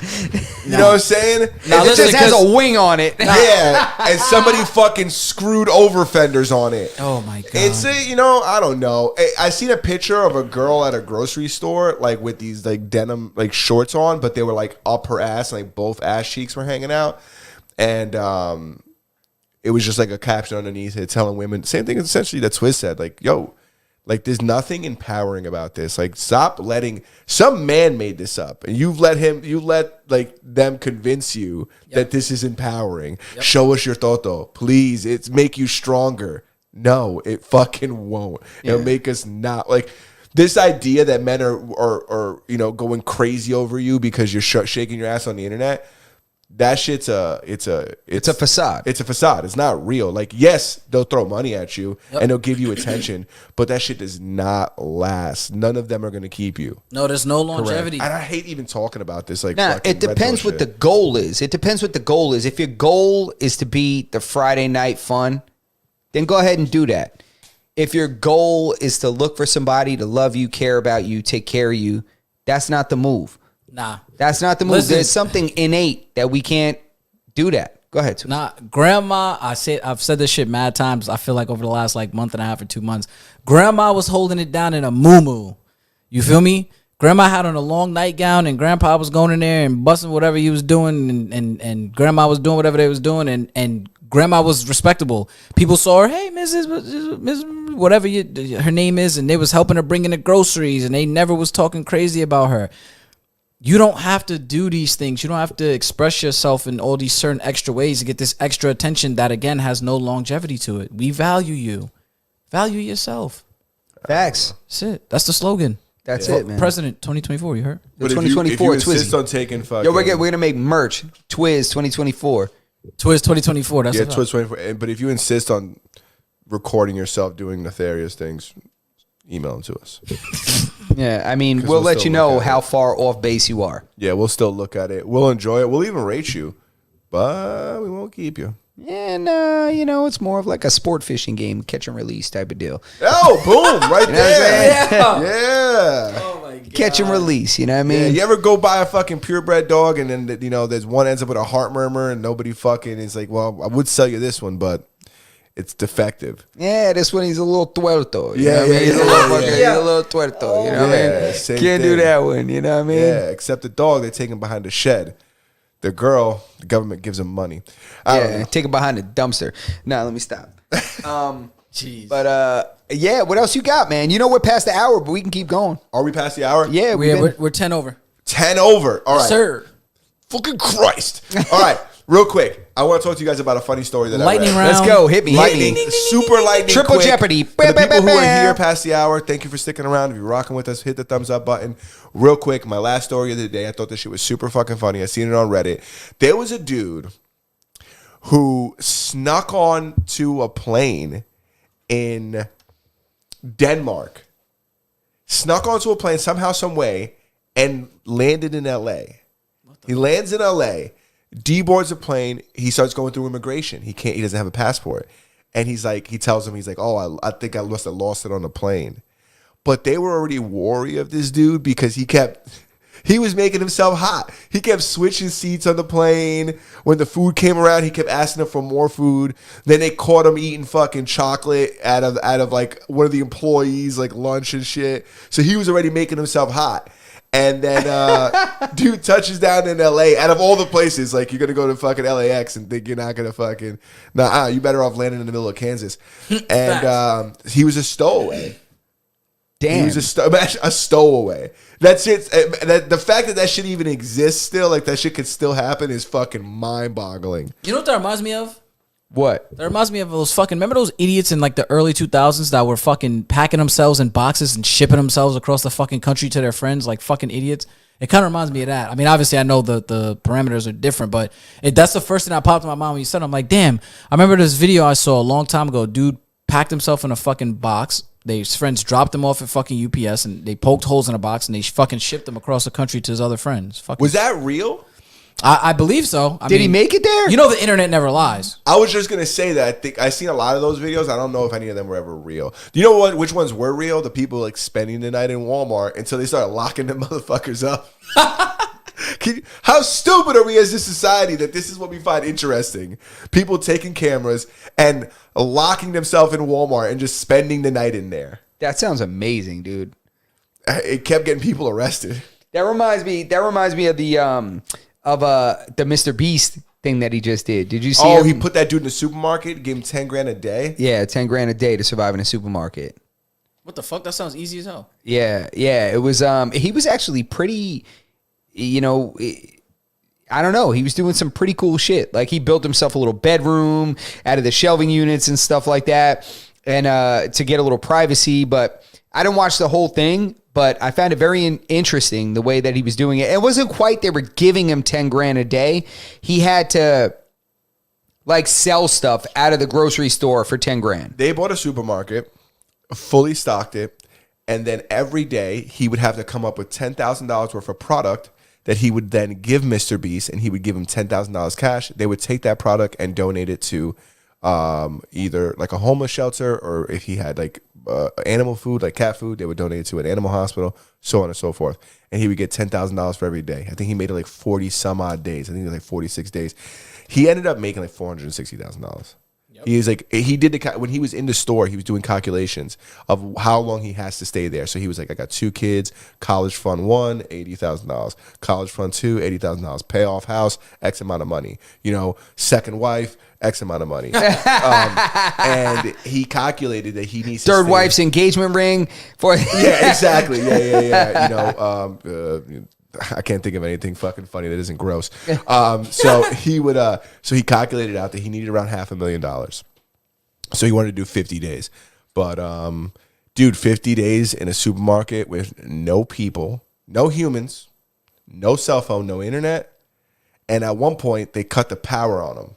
You know what I'm saying? Now, it just has a wing on it. Yeah, and somebody fucking screwed over fenders on it. Oh my god! It's I don't know. I seen a picture of a girl at a grocery store, like with these like denim like shorts on, but they were like up her ass, and like both ass cheeks were hanging out, and it was just like a caption underneath it telling women same thing essentially that Swizz said, like, yo. Like, there's nothing empowering about this. Like, stop letting some man made this up, and you let like them convince you that this is empowering. Yep. Show us your toto, please. It's make you stronger. No, it fucking won't. Yeah. It'll make us not like this idea that men are going crazy over you because you're shaking your ass on the internet. That shit's it's a facade. It's a facade. It's not real. Like, yes, they'll throw money at you and they'll give you attention, but that shit does not last. None of them are going to keep you. No, there's no longevity. Correct. And I hate even talking about this. Like, it depends what the goal is. It depends what the goal is. If your goal is to be the Friday night fun, then go ahead and do that. If your goal is to look for somebody to love you, care about you, take care of you, that's not the move. Nah. That's not the move. Listen, there's something innate that we can't do that. Go ahead. Too. Nah, grandma, I've said this shit mad times. I feel like over the last like month and a half or 2 months, grandma was holding it down in a muumuu. You feel me? Grandma had on a long nightgown and grandpa was going in there and busting whatever he was doing and grandma was doing whatever they was doing and grandma was respectable. People saw her, hey, Mrs. whatever her name is, and they was helping her bring in the groceries and they never was talking crazy about her. You don't have to do these things. You don't have to express yourself in all these certain extra ways to get this extra attention that, again, has no longevity to it. We value you. Value yourself. Facts. That's it. That's the slogan. That's it, man. President 2024, you heard? But 2024, if you insist on taking fucking... Yo, we're going to make merch. Twizz 2024. Twizz 2024. That's Twizz 2024. But if you insist on recording yourself doing nefarious things, email them to us. Yeah, I mean, we'll let you know how far off base you are. Yeah, we'll still look at it. We'll enjoy it. We'll even rate you, but we won't keep you. And, it's more of like a sport fishing game, catch and release type of deal. Oh, boom, right there. Yeah. Oh, my God. Catch and release, you know what I mean? Yeah, you ever go buy a fucking purebred dog and then, there's one ends up with a heart murmur and nobody fucking is like, well, I would sell you this one, but it's defective. Yeah, this one he's a little tuerto. You know what I mean? He's a little tuerto. You know what I mean? Can't do that one. You know what I mean? Yeah, except the dog, they take him behind the shed. The girl, the government gives him money. Take him behind the dumpster. Nah, let me stop. Jeez. But yeah, what else you got, man? You know we're past the hour, but we can keep going. Are we past the hour? Yeah, we're 10 over. 10 over. All right. Sir. Fucking Christ. All right. Real quick, I want to talk to you guys about a funny story that lightning I read. round. Let's go. Hit me. Lightning. Super lightning. Triple quick. Jeopardy. For the people who are here past the hour, thank you for sticking around. If you're rocking with us, hit the thumbs up button. Real quick, my last story of the day, I thought this shit was super fucking funny. I seen it on Reddit. There was a dude who snuck on to a plane in Denmark. Snuck onto a plane somehow, some way, and landed in L.A. He lands in L.A., deboards a plane. He starts going through immigration. He doesn't have a passport. And he tells him, oh, I think I must have lost it on the plane. But they were already wary of this dude because he was making himself hot. He kept switching seats on the plane. When the food came around, he kept asking them for more food. Then they caught him eating fucking chocolate out of like one of the employees, like lunch and shit. So he was already making himself hot. And then dude touches down in LA. Out of all the places, like, you're gonna go to fucking LAX and think you're not gonna fucking you better off landing in the middle of Kansas. And he was a stowaway. Damn. He was a stowaway. That's it. The fact that shit even exists still, like that shit could still happen, is fucking mind-boggling. You know what that reminds me of? What? That reminds me of remember those idiots in like the early 2000s that were fucking packing themselves in boxes and shipping themselves across the fucking country to their friends like fucking idiots? It kind of reminds me of that. I mean, obviously I know the parameters are different, but that's the first thing that popped in my mind when you said it. I'm like, damn, I remember this video I saw a long time ago. Dude packed himself in a fucking box. His friends dropped him off at fucking UPS and they poked holes in a box and they fucking shipped him across the country to his other friends. Was that real? I believe so. Did he make it there? You know the internet never lies. I was just gonna say that. I think I've seen a lot of those videos. I don't know if any of them were ever real. Do you know what? Which ones were real? The people like spending the night in Walmart until they started locking them motherfuckers up. How stupid are we as a society that this is what we find interesting? People taking cameras and locking themselves in Walmart and just spending the night in there. That sounds amazing, dude. It kept getting people arrested. That reminds me of the Mr. Beast thing that he just did. Did you see? Oh, he put that dude in the supermarket, gave him $10,000 a day. Yeah, $10,000 a day to survive in a supermarket. What the fuck? That sounds easy as hell. Yeah. It was. He was actually pretty. You know, I don't know. He was doing some pretty cool shit. Like he built himself a little bedroom out of the shelving units and stuff like that, and to get a little privacy. But I didn't watch the whole thing. But I found it very interesting the way that he was doing it. It wasn't quite they were giving him $10,000 a day. He had to like sell stuff out of the grocery store for $10,000. They bought a supermarket, fully stocked it, and then every day he would have to come up with $10,000 worth of product that he would then give Mr. Beast, and he would give him $10,000 cash. They would take that product and donate it to either like a homeless shelter, or if he had like animal food, like cat food, they would donate it to an animal hospital, so on and so forth. And he would get $10,000 for every day. I think he made it like 40 some odd days. I think it was like 46 days. He ended up making like $460,000. He is like, he did when he was in the store, he was doing calculations of how long he has to stay there. So he was like, I got 2 kids, college fund 1, $80,000, college fund 2, $80,000, pay off house, X amount of money, you know, second wife, X amount of money. And he calculated that he needs third wife's engagement ring for. Yeah, exactly. Yeah. You know, I can't think of anything fucking funny that isn't gross. So he calculated out that he needed around $500,000. So he wanted to do 50 days. But dude, 50 days in a supermarket with no people, no humans, no cell phone, no internet. And at one point they cut the power on him.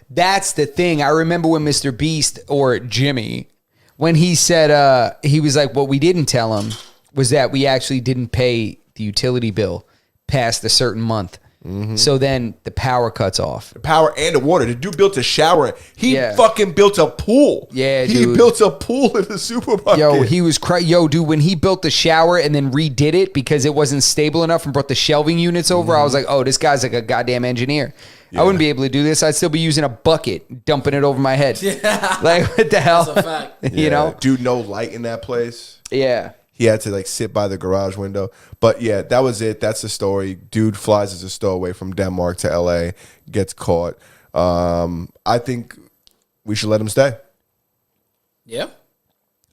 That's the thing. I remember when Mr. Beast, or Jimmy, when he said he was like, what we didn't tell him was that we actually didn't pay the utility bill past a certain month. Mm-hmm. So then the power cuts off. The power and the water. The dude built a shower. He fucking built a pool. Yeah, he built a pool in the supermarket. Yo, he was dude, when he built the shower and then redid it because it wasn't stable enough and brought the shelving units over, I was like, oh, this guy's like a goddamn engineer. Yeah. I wouldn't be able to do this. I'd still be using a bucket, dumping it over my head. Yeah. Like, what the hell? That's a fact. You know? Dude, no light in that place. Yeah. He had to like sit by the garage window. But yeah, that was it. That's the story. Dude flies as a stowaway from Denmark to LA, gets caught. I think we should let him stay. Yeah.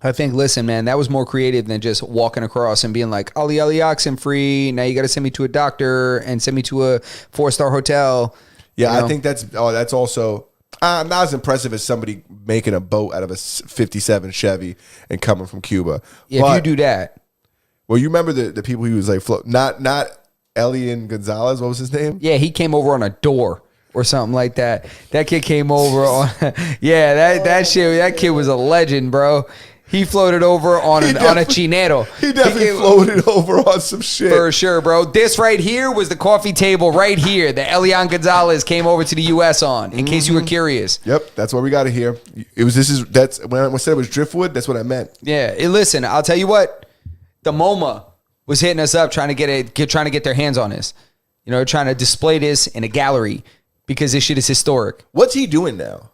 I think, listen, man, that was more creative than just walking across and being like, Ollie oxen free. Now you got to send me to a doctor and send me to a 4-star hotel. Yeah, you know? I think that's also not as impressive as somebody making a boat out of a 57 Chevy and coming from Cuba. Yeah, if you do that. Well, you remember the people he was like, not Elian Gonzalez, what was his name? Yeah, he came over on a door or something like that. That kid came over on, that kid was a legend, bro. He floated over on a chinero. He definitely floated over on some shit. For sure, bro. This right here was the coffee table right here that Elian Gonzalez came over to the U.S. on, in case you were curious. Yep, that's what we got to hear. That's when I said it was driftwood, that's what I meant. Yeah, listen, I'll tell you what. The MoMA was hitting us up trying to get their hands on this. You know, trying to display this in a gallery because this shit is historic. What's he doing now?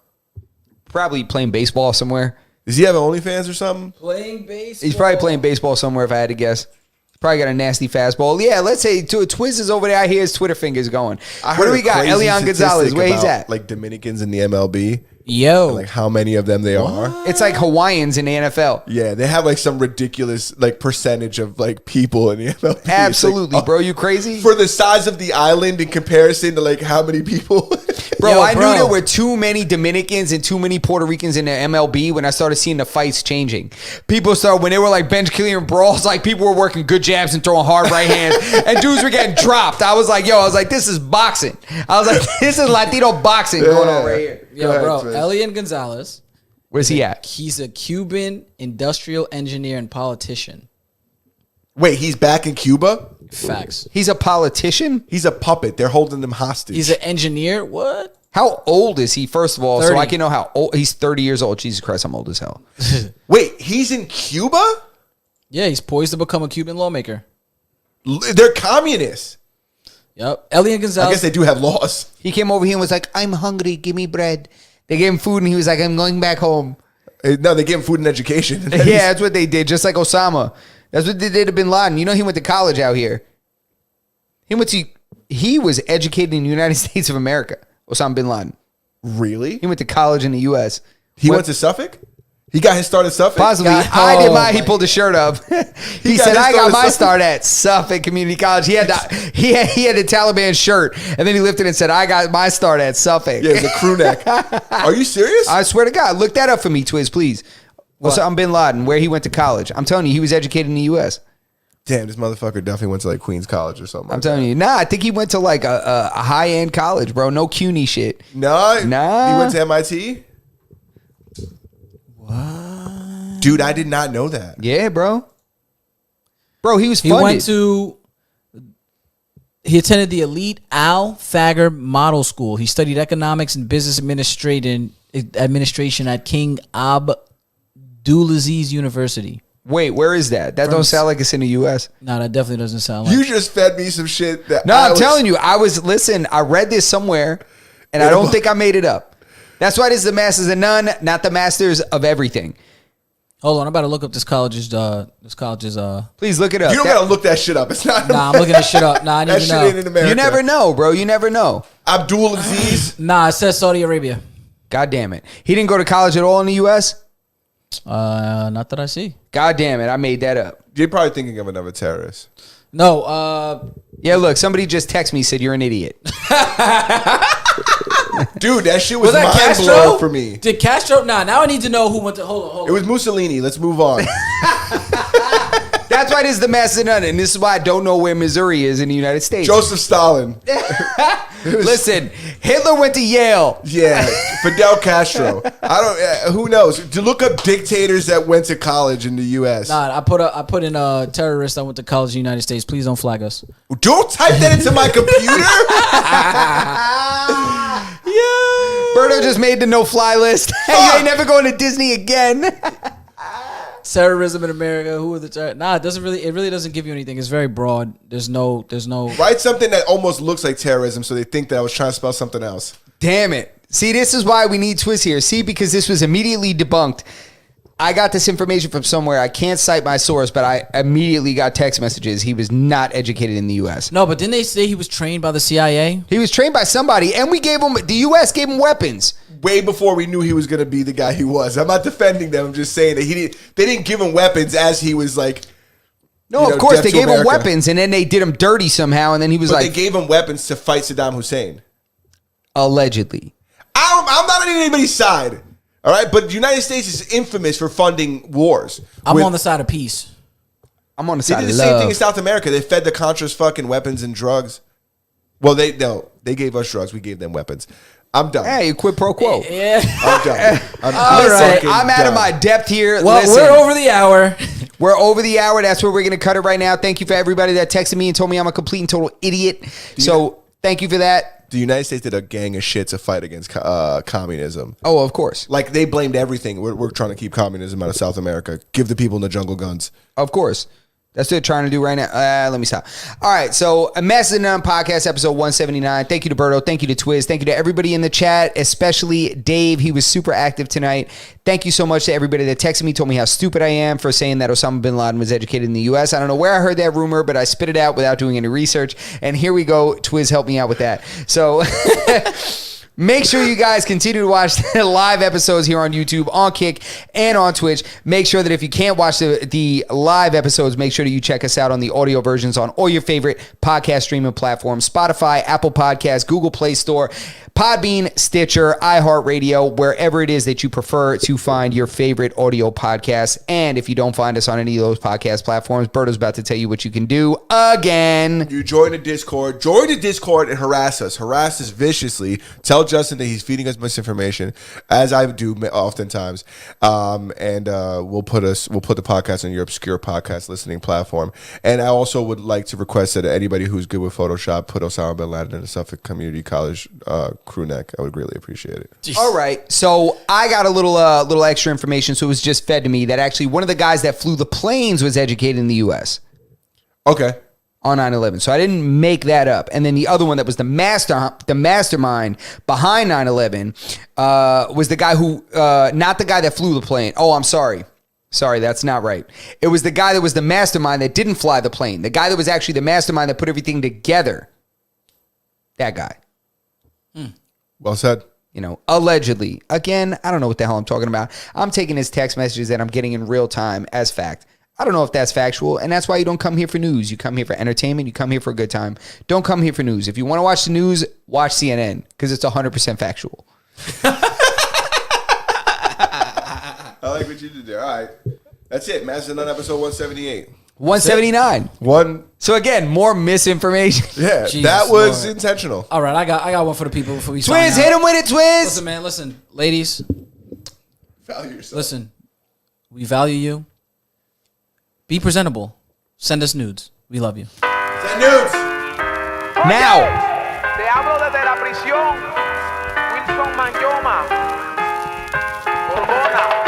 Probably playing baseball somewhere. Does he have OnlyFans or something? Playing baseball. He's probably playing baseball somewhere, if I had to guess. He's probably got a nasty fastball. Yeah, let's say Twiz is over there. I hear his Twitter fingers going. What do we got? Elian Gonzalez, where he's at? Like Dominicans in the MLB. Yo. And like how many of them there are. It's like Hawaiians in the NFL. Yeah, they have like some ridiculous like percentage of like people in the MLB. Absolutely, like, bro. You crazy? For the size of the island in comparison to like how many people. Bro, I knew there were too many Dominicans and too many Puerto Ricans in the MLB when I started seeing the fights changing. When they were like bench killing brawls, like people were working good jabs and throwing hard right hands and dudes were getting dropped. I was like, this is boxing. I was like, this is Latino boxing going on right here. Yo, bro, Elian Gonzalez. Where's he at? He's a Cuban industrial engineer and politician. Wait, he's back in Cuba? Facts. He's a politician? He's a puppet. They're holding him hostage. He's an engineer? What? How old is he, first of all? 30. So I can know how old. He's 30 years old. Jesus Christ, I'm old as hell. Wait, he's in Cuba? Yeah, he's poised to become a Cuban lawmaker. They're communists. Yep. Elian Gonzalez. I guess they do have laws. He came over here and was like, I'm hungry, give me bread. They gave him food and he was like, I'm going back home. No, they gave him food and education. Yeah, that's what they did, just like Osama. That's what they did to Bin Laden. You know, he went to college out here. He was educated in the United States of America, Osama Bin Laden. Really? He went to college in the U.S. He went to Suffolk? He got his start at Suffolk? Possibly. He pulled his shirt up. He said, I got my start at Suffolk Community College. He had a Taliban shirt, and then he lifted and said, I got my start at Suffolk. Yeah, it's a crew neck. Are you serious? I swear to God. Look that up for me, Twiz, please. Osama Bin Laden, where he went to college. I'm telling you, he was educated in the U.S. Damn, this motherfucker definitely went to like Queens College or something. I'm telling you. Nah, I think he went to like a high-end college, bro. No CUNY shit. Nah. He went to MIT? What? Dude, I did not know that. Yeah, bro. Bro, he was funded. He attended the elite Al Thagard Model School. He studied economics and business administration at King Abdulaziz University. Wait, where is that? That don't sound like it's in the U.S. No, that definitely doesn't sound like. You just fed me some shit that. No, I'm telling you, listen, I read this somewhere, and I don't think I made it up. That's why this is the Masters of None, not the Masters of Everything. Hold on, I'm about to look up this college's. Please look it up. You don't gotta look that shit up. It's not. Nah, I'm looking this shit up. Nah, I need that to shit know. ain't in America. You never know, bro. You never know. Abdul Aziz. Nah, it says Saudi Arabia. God damn it. He didn't go to college at all in the U.S.? Not that I see. God damn it. I made that up. You're probably thinking of another terrorist. No, Yeah, look, somebody just texted me, said you're an idiot. Dude, that shit was that mind Castro? blowing for me. Did Castro? Nah, now I need to know who went to. Hold on. It was Mussolini. Let's move on. That's why this is the Masters of None, and this is why I don't know where Missouri is in the United States. Joseph Stalin. Listen, Hitler went to Yale. Yeah, Fidel Castro. I don't. Who knows? To look up dictators that went to college in the U.S. Nah, I put in terrorist. I went to college in the United States. Please don't flag us. Don't type that into my computer. Yeah. Berto just made the no-fly list. You ain't never going to Disney again. Terrorism in America. Who are the terrorists? Nah, it really doesn't give you anything. It's very broad. There's no. Write something that almost looks like terrorism, so they think that I was trying to spell something else. Damn it. See, this is why we need Twiz here. See, because this was immediately debunked. I got this information from somewhere. I can't cite my source, but I immediately got text messages. He was not educated in the U.S. No, but didn't they say he was trained by the CIA? He was trained by somebody, and the U.S. gave him weapons. Way before we knew he was going to be the guy he was. I'm not defending them. I'm just saying that they didn't give him weapons as he was like. No, of course, they gave him weapons, and then they did him dirty somehow, and then he was they gave him weapons to fight Saddam Hussein. Allegedly. I'm not on anybody's side. All right, but the United States is infamous for funding wars. I'm on the side of peace. I'm on the side of love. They did the same thing in South America. They fed the Contras fucking weapons and drugs. Well, they gave us drugs. We gave them weapons. I'm done. Hey, quid pro quo. Yeah. I'm done. I'm out of my depth here. Well, we're over the hour. We're over the hour. That's where we're going to cut it right now. Thank you for everybody that texted me and told me I'm a complete and total idiot. Thank you for that. The United States did a gang of shit to fight against communism. Oh, of course. Like, they blamed everything. We're trying to keep communism out of South America. Give the people in the jungle guns. Of course. That's what they're trying to do right now. Let me stop. All right, so a Masters of None podcast, episode 179. Thank you to Berto. Thank you to Twiz. Thank you to everybody in the chat, especially Dave. He was super active tonight. Thank you so much to everybody that texted me, told me how stupid I am for saying that Osama bin Laden was educated in the U.S. I don't know where I heard that rumor, but I spit it out without doing any research. And here we go. Twiz helped me out with that. So... Make sure you guys continue to watch the live episodes here on YouTube, on Kick, and on Twitch. Make sure that if you can't watch the live episodes, make sure that you check us out on the audio versions on all your favorite podcast streaming platforms, Spotify, Apple Podcasts, Google Play Store, Podbean, Stitcher, iHeartRadio, wherever it is that you prefer to find your favorite audio podcasts. And if you don't find us on any of those podcast platforms, Berto's about to tell you what you can do again. You join the Discord. Join the Discord and harass us. Harass us viciously. Tell Justin that he's feeding us misinformation, as I do oftentimes. And we'll put the podcast on your obscure podcast listening platform. And I also would like to request that anybody who's good with Photoshop put Osama bin Laden in the Suffolk Community College crew neck. I would greatly appreciate it. Jeez. All right, so I got a little extra information. So it was just fed to me that actually one of the guys that flew the planes was educated in the U.S. Okay. on 9/11. So I didn't make that up. And then the other one that was the mastermind behind 9/11 was the guy who, not the guy that flew the plane. Oh, I'm sorry. Sorry, that's not right. It was the guy that was the mastermind that didn't fly the plane. The guy that was actually the mastermind that put everything together. That guy. Well said. You know, allegedly. Again, I don't know what the hell I'm talking about. I'm taking his text messages that I'm getting in real time as fact. I don't know if that's factual, and that's why you don't come here for news. You come here for entertainment. You come here for a good time. Don't come here for news. If you want to watch the news, watch CNN, because it's 100% factual. I like what you did there. All right. That's it. Master None episode 178. 179. So again, more misinformation. Yeah, Jesus that was Lord. intentional. All right, I got one for the people before we sign Twins, out. hit him with it, Twins. Listen, man, listen. Ladies, Value yourself. listen. We value you. Be presentable. Send us nudes. We love you. Send nudes. Now. Te hablo desde la prisión. Wilson Manyoma. Borbona.